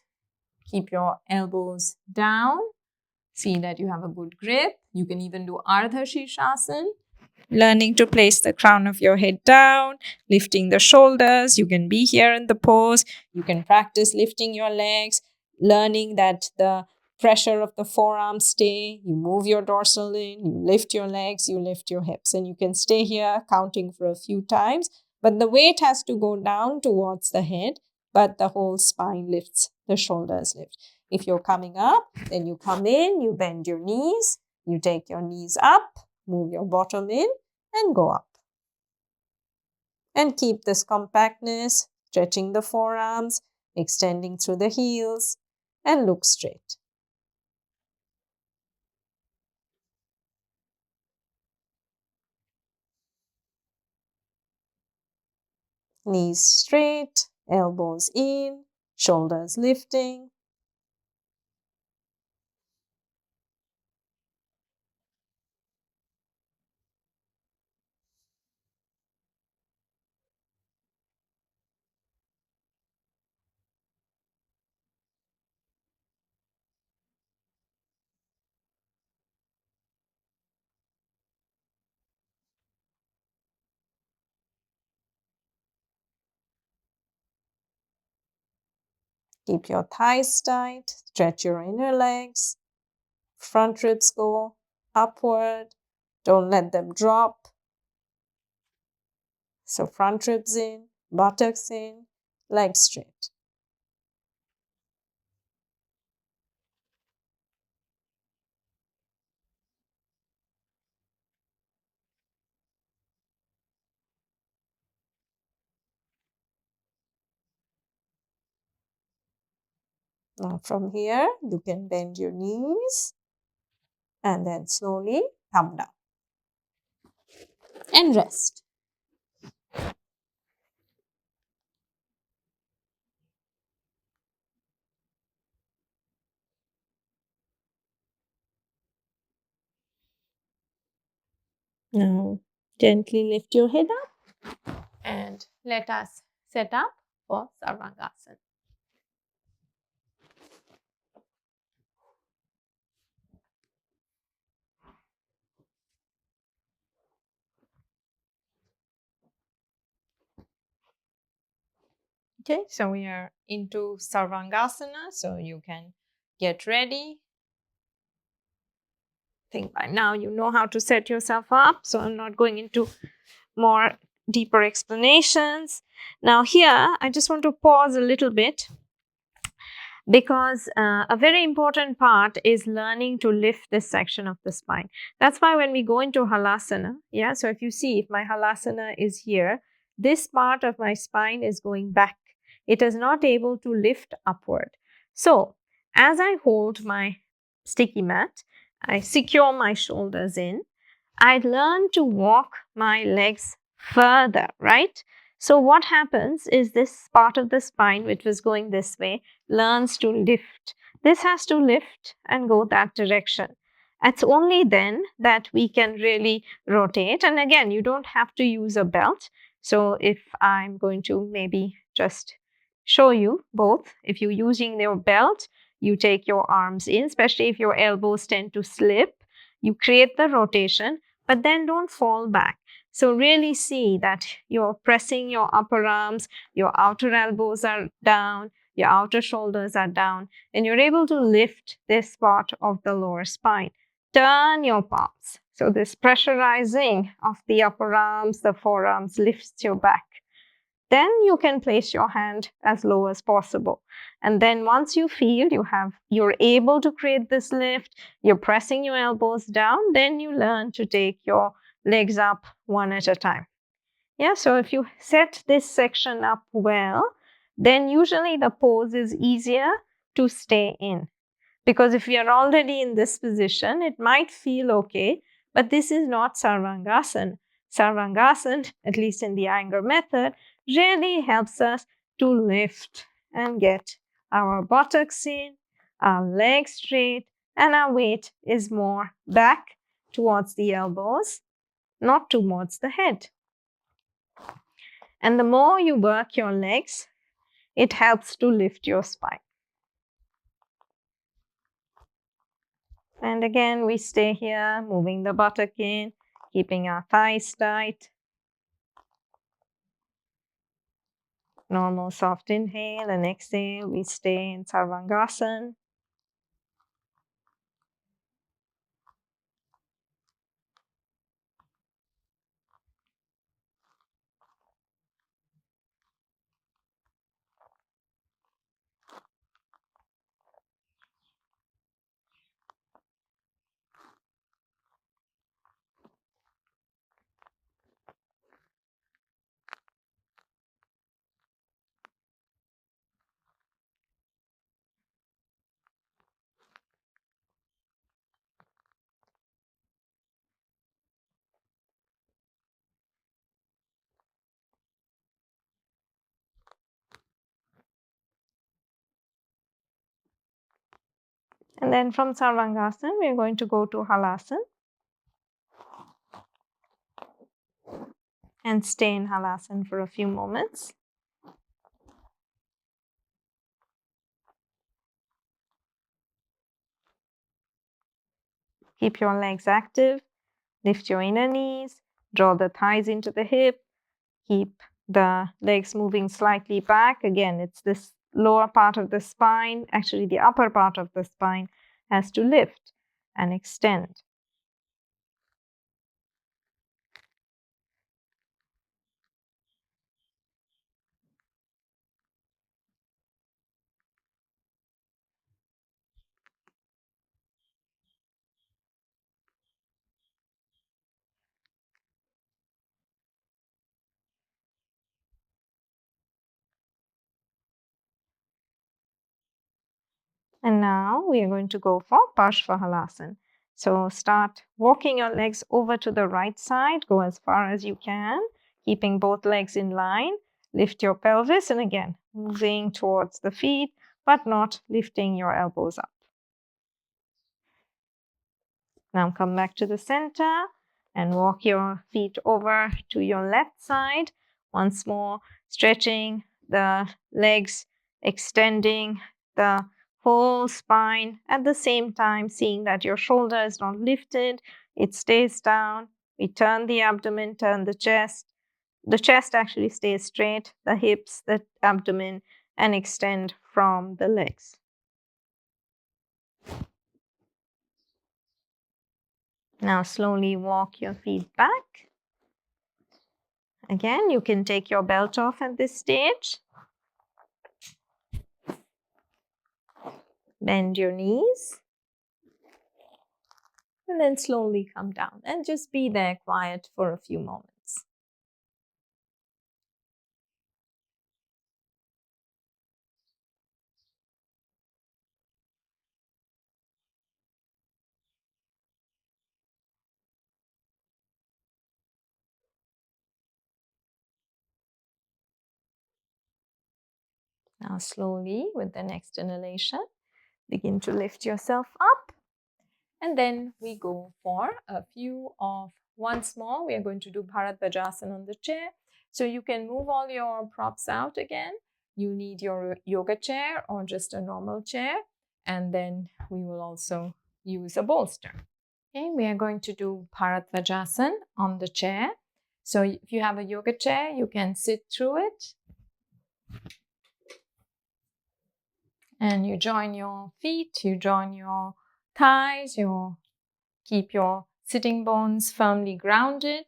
Keep your elbows down. See that you have a good grip. You can even do Ardha Shirshasana, learning to place the crown of your head down, lifting the shoulders. You can be here in the pose. You can practice lifting your legs, learning that the pressure of the forearms stay. You move your dorsal in, you lift your legs, you lift your hips, and you can stay here counting for a few times. But the weight has to go down towards the head, but the whole spine lifts, the shoulders lift. If you're coming up, then you come in, you bend your knees, you take your knees up, move your bottom in and go up. And keep this compactness, stretching the forearms, extending through the heels, and look straight. Knees straight, elbows in, shoulders lifting. Keep your thighs tight, stretch your inner legs. Front ribs go upward. Don't let them drop. So front ribs in, buttocks in, legs straight. Now from here, you can bend your knees and then slowly come down and rest. Now gently lift your head up and let us set up for Sarvangasana. Okay, so we are into Sarvangasana, so you can get ready. I think by now you know how to set yourself up, so I'm not going into more deeper explanations. Now here, I just want to pause a little bit because a very important part is learning to lift this section of the spine. That's why when we go into Halasana, yeah, so if you see, if my Halasana is here, this part of my spine is going back. It is not able to lift upward. So as I hold my sticky mat, I secure my shoulders in, I learn to walk my legs further, right? So what happens is this part of the spine, which was going this way, learns to lift. This has to lift and go that direction. It's only then that we can really rotate. And again, you don't have to use a belt. So if I'm going to maybe just show you both, if you're using your belt, you take your arms in, especially if your elbows tend to slip, you create the rotation, but then don't fall back. So really see that you're pressing your upper arms, your outer elbows are down, your outer shoulders are down, and you're able to lift this part of the lower spine. Turn your palms. So this pressurizing of the upper arms, the forearms lifts your back. Then you can place your hand as low as possible. And then once you feel you're able to create this lift, you're pressing your elbows down, then you learn to take your legs up one at a time. Yeah, so if you set this section up well, then usually the pose is easier to stay in. Because if you're already in this position, it might feel okay, but this is not Sarvangasana. Sarvangasana, at least in the Iyengar method, really helps us to lift and get our buttocks in, our legs straight, and our weight is more back towards the elbows, not towards the head. And the more you work your legs, it helps to lift your spine. And again, we stay here, moving the buttock in, keeping our thighs tight. Normal soft inhale and exhale. We stay in Sarvangasana. And then from Sarvangasana, we're going to go to Halasana and stay in Halasana for a few moments. Keep your legs active. Lift your inner knees. Draw the thighs into the hip. Keep the legs moving slightly back. Again, it's this lower part of the spine, actually the upper part of the spine has to lift and extend. And now we are going to go for Parshvahalasana. So start walking your legs over to the right side. Go as far as you can, keeping both legs in line. Lift your pelvis and again, moving towards the feet, but not lifting your elbows up. Now come back to the center and walk your feet over to your left side. Once more, stretching the legs, extending the whole spine at the same time, seeing that your shoulder is not lifted, it stays down. We turn the abdomen, turn the chest. The chest actually stays straight, the hips, the abdomen, and extend from the legs. Now slowly walk your feet back. Again, you can take your belt off at this stage. Bend your knees. And then slowly come down and just be there quiet for a few moments. Now slowly, with the next inhalation, begin to lift yourself up. And then we go for a few of, once more, we are going to do Bharadvajasana on the chair. So you can move all your props out again. You need your yoga chair or just a normal chair. And then we will also use a bolster. Okay, we are going to do Bharadvajasana on the chair. So if you have a yoga chair, you can sit through it. And you join your feet, you join your thighs, keep your sitting bones firmly grounded.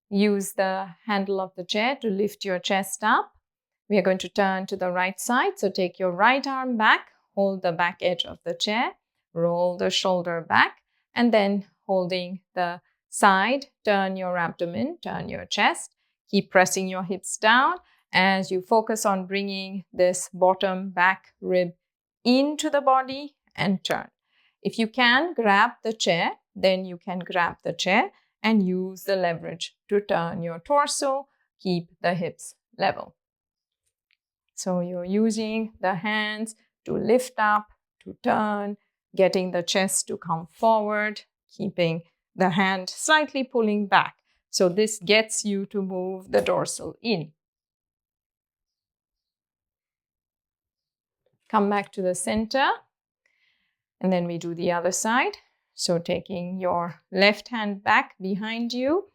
Use the handle of the chair to lift your chest up. We are going to turn to the right side. So take your right arm back, hold the back edge of the chair, roll the shoulder back, and then holding the side, turn your abdomen, turn your chest. Keep pressing your hips down as you focus on bringing this bottom back rib into the body and turn. If you can grab the chair, then you can grab the chair and use the leverage to turn your torso. Keep the hips level. So you're using the hands to lift up, to turn, getting the chest to come forward, keeping the hand slightly pulling back. So this gets you to move the dorsal in. Come back to the center. And then we do the other side. So taking your left hand back behind you,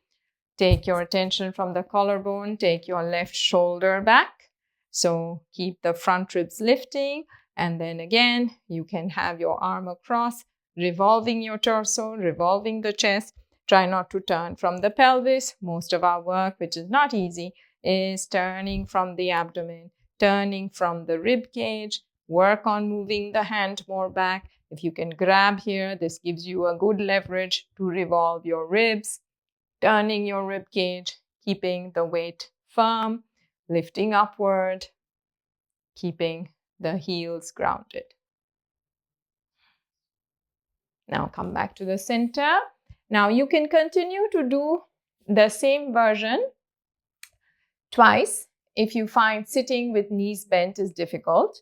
take your attention from the collarbone, take your left shoulder back. So keep the front ribs lifting. And then again, you can have your arm across, revolving your torso, revolving the chest. Try not to turn from the pelvis. Most of our work, which is not easy, is turning from the abdomen, turning from the rib cage. Work on moving the hand more back. If you can grab here, this gives you a good leverage to revolve your ribs, turning your rib cage, keeping the weight firm, lifting upward, keeping the heels grounded. Now come back to the center. Now you can continue to do the same version twice if you find sitting with knees bent is difficult,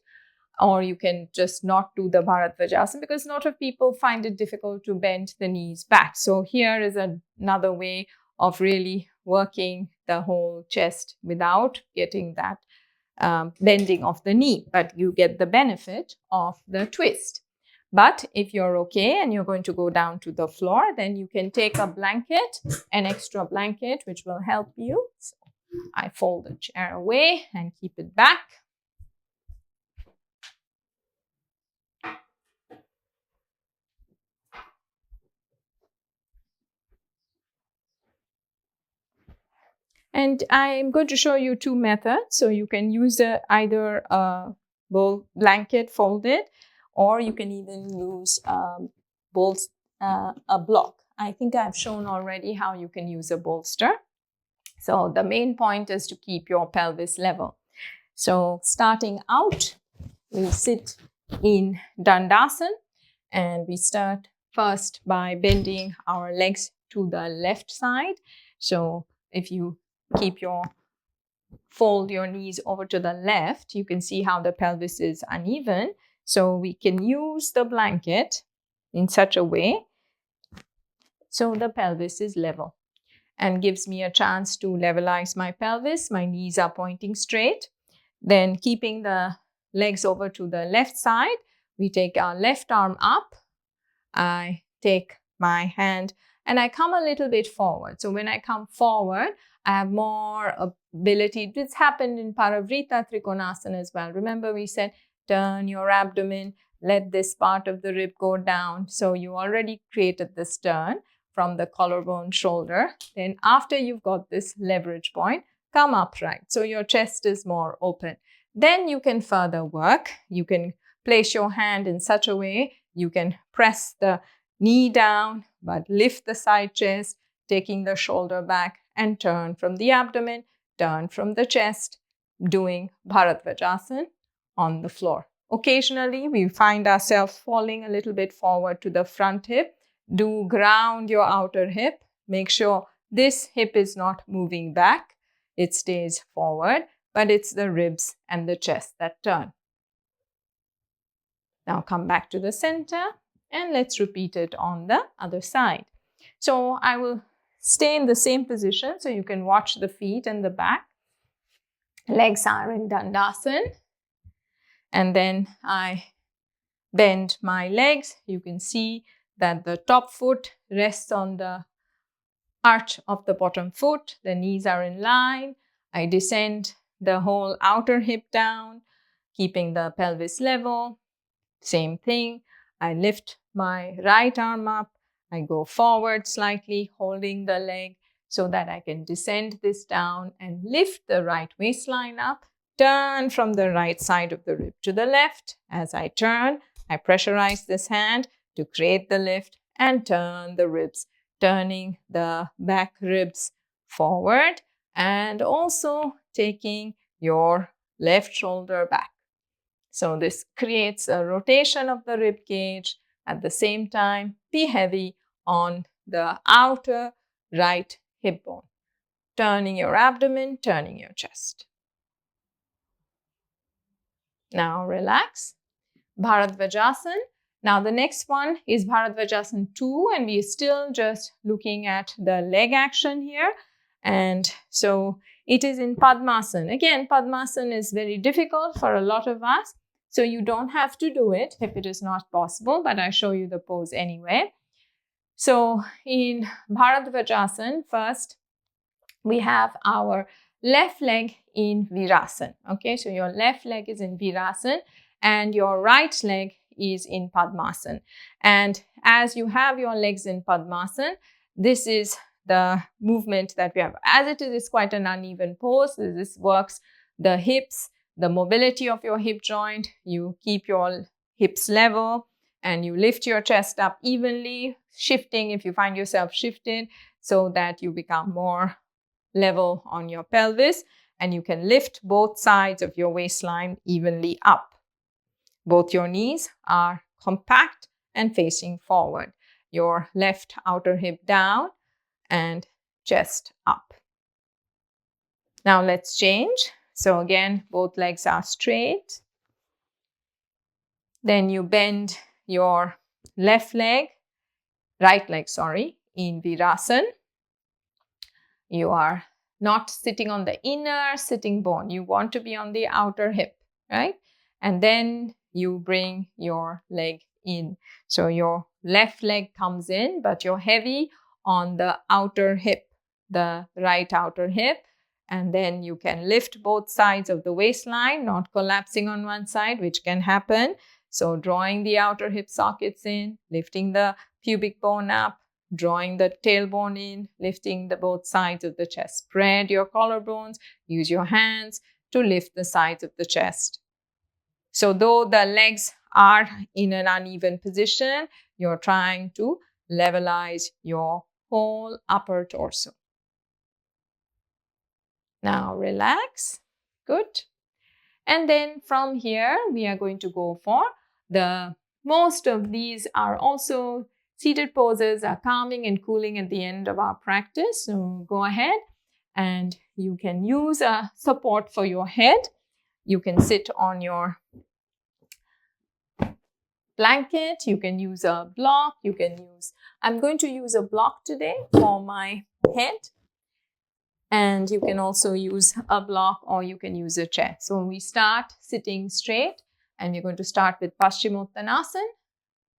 or you can just not do the Bharadvajasana because a lot of people find it difficult to bend the knees back. So here is another way of really working the whole chest without getting that bending of the knee, but you get the benefit of the twist. But if you're okay and you're going to go down to the floor, then you can take a blanket, an extra blanket, which will help you. So I fold the chair away and keep it back. And I'm going to show you two methods. So you can use either a blanket folded, or you can even use a block. I think I've shown already how you can use a bolster. So the main point is to keep your pelvis level. So starting out, we sit in Dandasana, and we start first by bending our legs to the left side. So if you fold your knees over to the left, you can see how the pelvis is uneven. So we can use the blanket in such a way so the pelvis is level and gives me a chance to levelize my pelvis. My knees are pointing straight. Then keeping the legs over to the left side, we take our left arm up. I take my hand and I come a little bit forward. So when I come forward, I have more ability. This happened in Parivrita Trikonasana as well. Remember we said turn your abdomen, let this part of the rib go down. So you already created this turn from the collarbone shoulder. Then after you've got this leverage point, come upright. So your chest is more open. Then you can further work. You can place your hand in such a way you can press the knee down, but lift the side chest, taking the shoulder back and turn from the abdomen, turn from the chest, doing Bharadvajasana on the floor. Occasionally, we find ourselves falling a little bit forward to the front hip. Do ground your outer hip. Make sure this hip is not moving back. It stays forward, but it's the ribs and the chest that turn. Now come back to the center and let's repeat it on the other side. So I will stay in the same position so you can watch the feet and the back. Legs are in Dandasana. And then I bend my legs. You can see that the top foot rests on the arch of the bottom foot. The knees are in line. I descend the whole outer hip down, keeping the pelvis level. Same thing. I lift my right arm up. I go forward slightly, holding the leg so that I can descend this down and lift the right waistline up. Turn from the right side of the rib to the left. As I turn, I pressurize this hand to create the lift and turn the ribs, turning the back ribs forward and also taking your left shoulder back. So this creates a rotation of the rib cage. At the same time, be heavy on the outer right hip bone, turning your abdomen, turning your chest. Now relax. Bharadvajasana. Now the next one is Bharadvajasana 2, and we are still just looking at the leg action here. And so it is in Padmasana. Again, Padmasana is very difficult for a lot of us. So you don't have to do it if it is not possible, but I show you the pose anyway. So in Bharadvajasana, first we have our left leg in Virasana. Okay, so your left leg is in Virasana and your right leg is in Padmasana. And as you have your legs in Padmasana, this is the movement that we have. As it is, it's quite an uneven pose. This works the hips, the mobility of your hip joint. You keep your hips level and you lift your chest up evenly, shifting if you find yourself shifted, so that you become more level on your pelvis, and you can lift both sides of your waistline evenly up. Both your knees are compact and facing forward. Your left outer hip down and chest up. Now let's change. So again, both legs are straight. Then you bend your right leg, in Virasana. You are not sitting on the inner sitting bone. You want to be on the outer hip, right? And then you bring your leg in. So your left leg comes in, but you're heavy on the outer hip, the right outer hip. And then you can lift both sides of the waistline, not collapsing on one side, which can happen. So drawing the outer hip sockets in, lifting the pubic bone up, drawing the tailbone in, lifting the both sides of the chest. Spread your collarbones, use your hands to lift the sides of the chest. So though the legs are in an uneven position, you're trying to levelize your whole upper torso. Now relax. Good. And then from here, we are going to go for most of these are also seated poses, are calming and cooling at the end of our practice. So go ahead and you can use a support for your head. You can sit on your blanket. You can use a block. I'm going to use a block today for my head. And you can also use a block or you can use a chair. So we start sitting straight and we're going to start with Paschimottanasana.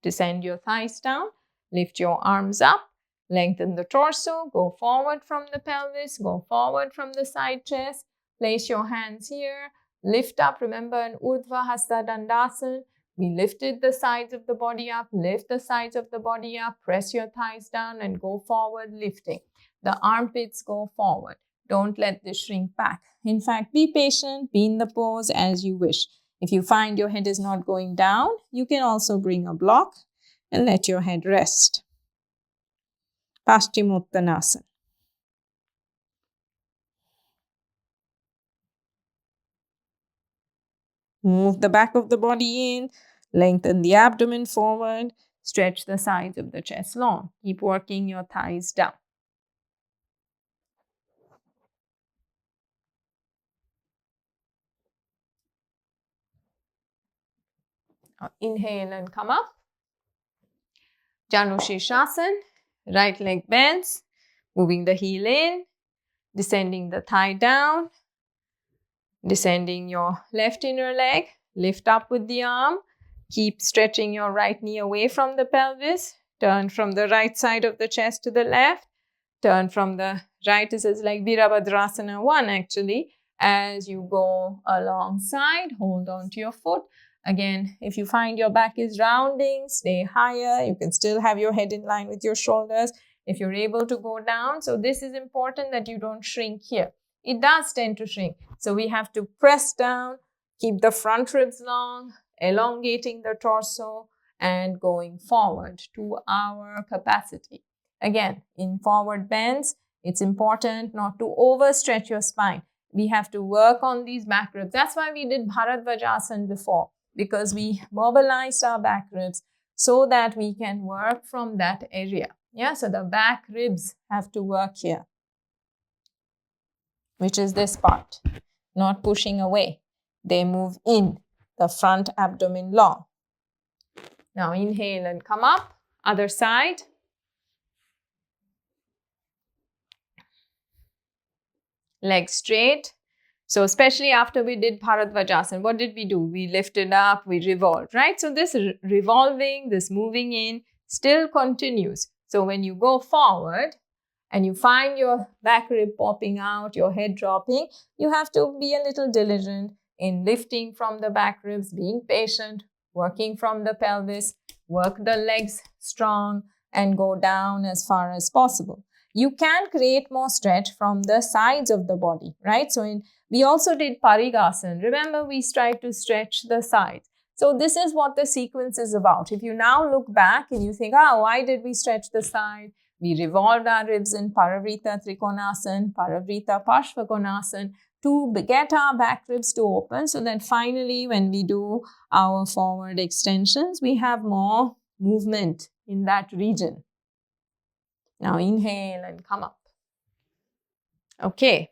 Descend your thighs down, lift your arms up, lengthen the torso, go forward from the pelvis, go forward from the side chest, place your hands here, lift up. Remember in Urdhva Hasta Dandasana, we lifted the sides of the body up, lift the sides of the body up, press your thighs down and go forward, lifting. The armpits go forward. Don't let this shrink back. In fact, be patient, be in the pose as you wish. If you find your head is not going down, you can also bring a block and let your head rest. Paschimottanasana. Move the back of the body in, lengthen the abdomen forward, stretch the sides of the chest long. Keep working your thighs down. Now inhale and come up. Janu Sirsasana, right leg bends, moving the heel in, descending the thigh down, descending your left inner leg, lift up with the arm, keep stretching your right knee away from the pelvis, turn from the right side of the chest to the left, turn from the right, this is like Virabhadrasana 1 actually, as you go alongside, hold on to your foot. Again, if you find your back is rounding, stay higher. You can still have your head in line with your shoulders if you're able to go down. So this is important that you don't shrink here. It does tend to shrink. So we have to press down, keep the front ribs long, elongating the torso and going forward to our capacity. Again, in forward bends, it's important not to overstretch your spine. We have to work on these back ribs. That's why we did Bharadvajasana before, because we mobilized our back ribs so that we can work from that area. Yeah, so the back ribs have to work here, which is this part, not pushing away. They move in, the front abdomen long. Now inhale and come up, other side. Legs straight. So especially after we did Bharadvajasana, what did we do? We lifted up, we revolved, right? So this revolving, this moving in still continues. So when you go forward and you find your back rib popping out, your head dropping, you have to be a little diligent in lifting from the back ribs, being patient, working from the pelvis, work the legs strong and go down as far as possible. You can create more stretch from the sides of the body, right? So we also did Parigasana. Remember, we tried to stretch the sides. So this is what the sequence is about. If you now look back and you think, why did we stretch the side? We revolved our ribs in Parivrita Trikonasana, Parivrita Parshvakonasana to get our back ribs to open so that finally when we do our forward extensions, we have more movement in that region. Now inhale and come up. Okay.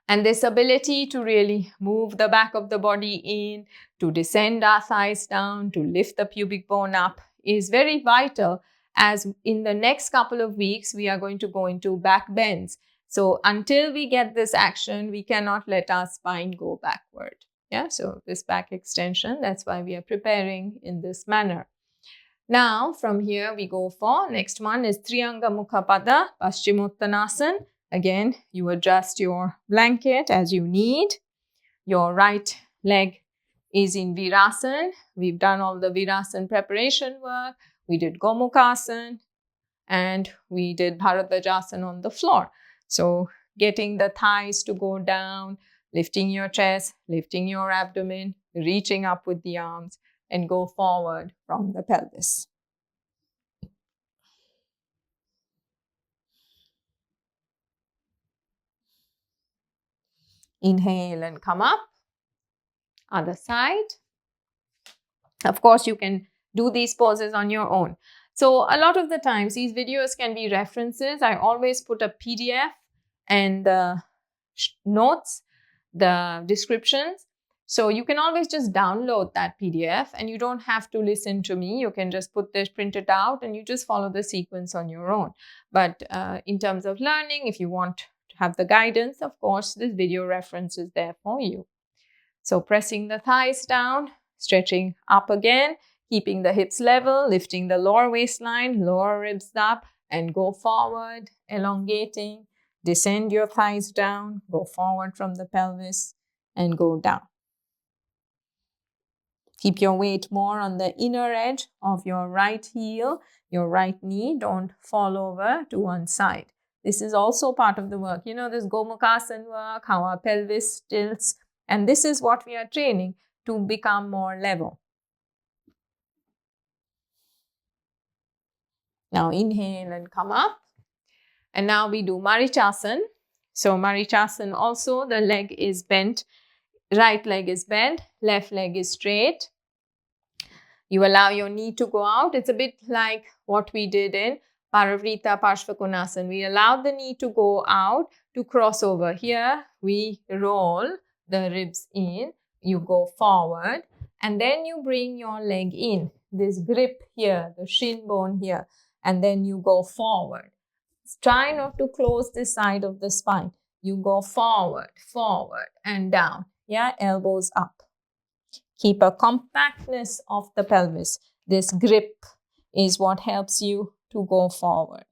And this ability to really move the back of the body in, to descend our thighs down, to lift the pubic bone up is very vital, as in the next couple of weeks, we are going to go into back bends. So until we get this action, we cannot let our spine go backward. Yeah, so this back extension, that's why we are preparing in this manner. Now, from here, we go for next one is Triyanga Mukha Pada, Paschimottanasana. Again, you adjust your blanket as you need. Your right leg is in Virasana. We've done all the Virasana preparation work. We did Gomukhasana and we did Bharadvajasana on the floor. So getting the thighs to go down, lifting your chest, lifting your abdomen, reaching up with the arms and go forward from the pelvis. Inhale and come up. Other side. Of course, you can do these poses on your own. So a lot of the times, these videos can be references. I always put a PDF and the notes, the descriptions. So you can always just download that PDF and you don't have to listen to me. You can just put this, print it out and you just follow the sequence on your own. But in terms of learning, if you want to have the guidance, of course, this video reference is there for you. So pressing the thighs down, stretching up again, keeping the hips level, lifting the lower waistline, lower ribs up and go forward, elongating, descend your thighs down, go forward from the pelvis and go down. Keep your weight more on the inner edge of your right heel, your right knee. Don't fall over to one side. This is also part of the work. You know, this Gomukhasana work, how our pelvis tilts. And this is what we are training to become more level. Now inhale and come up. And now we do Marichasana. So Marichasana also, the leg is bent. Right leg is bent, left leg is straight. You allow your knee to go out. It's a bit like what we did in Parivrita Parshvakonasana. We allow the knee to go out to cross over. Here we roll the ribs in, you go forward and then you bring your leg in, this grip here, the shin bone here, and then you go forward. Try not to close this side of the spine. You go forward, forward and down. Yeah, elbows up. Keep a compactness of the pelvis. This grip is what helps you to go forward.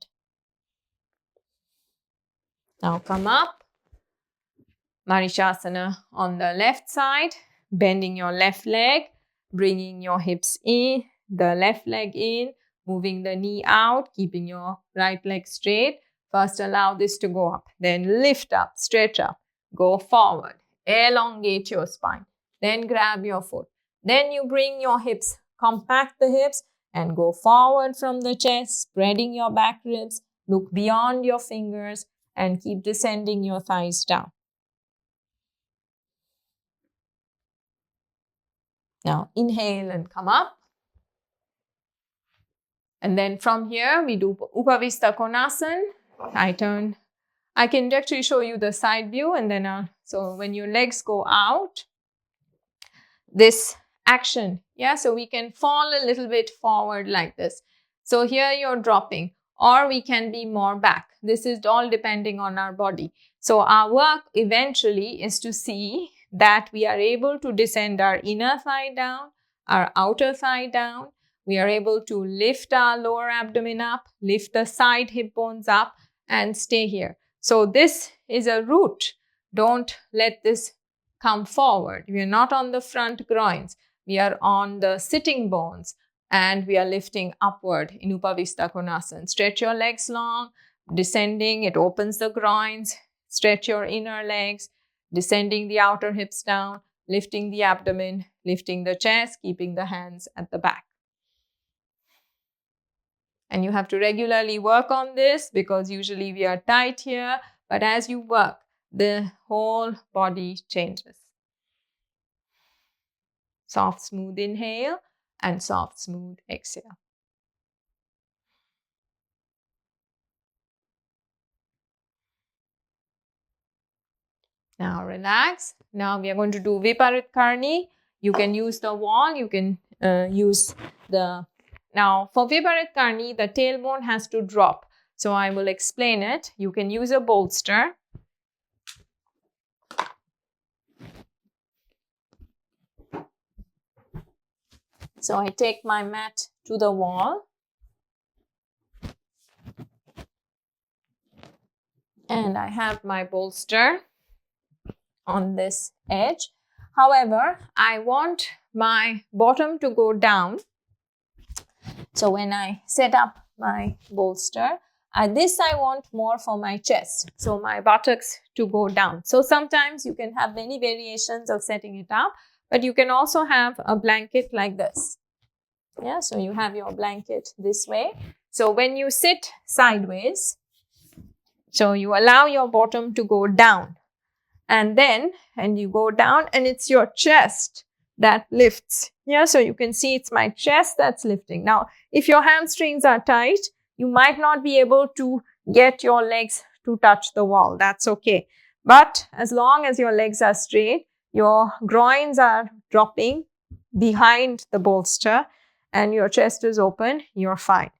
Now come up. Marichasana on the left side, bending your left leg, bringing your hips in, the left leg in, moving the knee out, keeping your right leg straight. First, allow this to go up, then lift up, stretch up, go forward, elongate your spine, then grab your foot. Then you bring your hips, compact the hips and go forward from the chest, spreading your back ribs, look beyond your fingers and keep descending your thighs down. Now inhale and come up. And then from here we do Upavista Konasana. I can actually show you the side view and then so when your legs go out, this action, yeah, so we can fall a little bit forward like this. So here you're dropping. or we can be more back. This is all depending on our body. So our work eventually is to see that we are able to descend our inner thigh down, our outer thigh down. We are able to lift our lower abdomen up, lift the side hip bones up, and stay here. So this is a root. Don't let this come forward. We are not on the front groins. We are on the sitting bones and we are lifting upward in Upavista Konasana. Stretch your legs long, descending, it opens the groins. Stretch your inner legs, descending the outer hips down, lifting the abdomen, lifting the chest, keeping the hands at the back. And you have to regularly work on this because usually we are tight here, but as you work, the whole body changes. Soft, smooth inhale and soft, smooth exhale. Now relax. Now we are going to do Viparita Karani. You can use the wall, you can use the... Now for Viparita Karani, the tailbone has to drop. So I will explain it. You can use a bolster. So I take my mat to the wall. And I have my bolster on this edge. However, I want my bottom to go down. So when I set up my bolster, this I want more for my chest. So my buttocks to go down. So sometimes you can have many variations of setting it up, but you can also have a blanket like this. Yeah, so you have your blanket this way. So when you sit sideways, so you allow your bottom to go down. And you go down and it's your chest that lifts. Yeah, so you can see it's my chest that's lifting. Now, if your hamstrings are tight, you might not be able to get your legs to touch the wall. That's okay. But as long as your legs are straight, your groins are dropping behind the bolster and your chest is open, you're fine.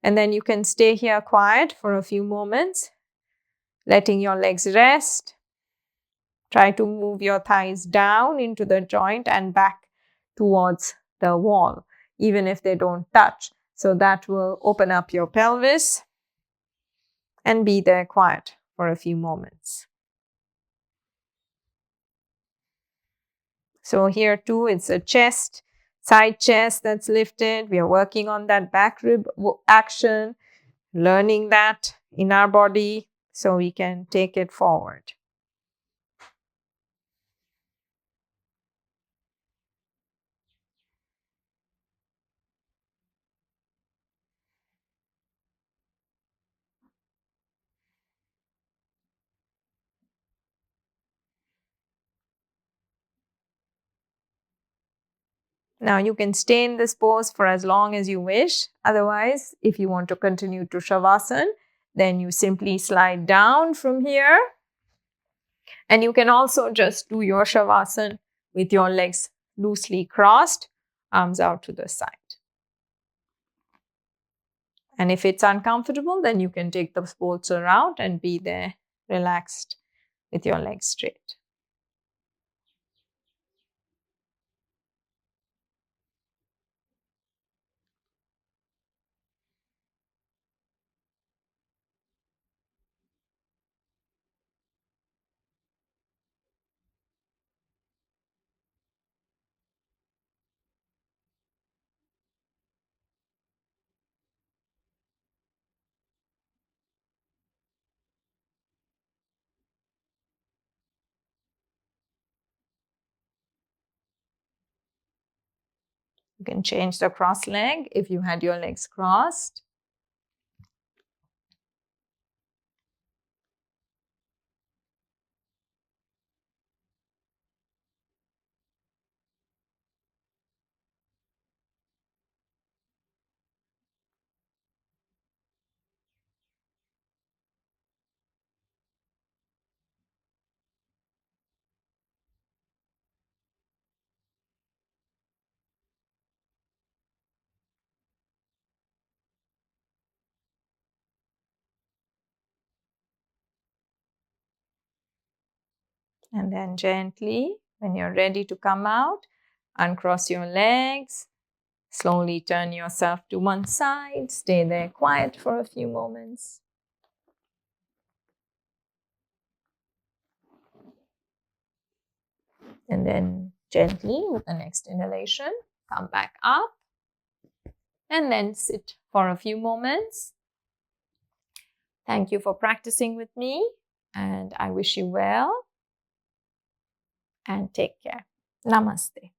And then you can stay here quiet for a few moments, letting your legs rest. Try to move your thighs down into the joint and back towards the wall, even if they don't touch. So that will open up your pelvis and be there quiet for a few moments. So here too, it's a chest, side chest that's lifted. We are working on that back rib action, learning that in our body so we can take it forward. Now you can stay in this pose for as long as you wish. Otherwise, if you want to continue to Shavasana, then you simply slide down from here. And you can also just do your Shavasana with your legs loosely crossed, arms out to the side. And if it's uncomfortable, then you can take the bolster out and be there relaxed with your legs straight. You can change the cross leg if you had your legs crossed. And then gently, when you're ready to come out, uncross your legs. Slowly turn yourself to one side. Stay there quiet for a few moments. And then gently, with the next inhalation, come back up. And then sit for a few moments. Thank you for practicing with me. And I wish you well. And take care. Namaste.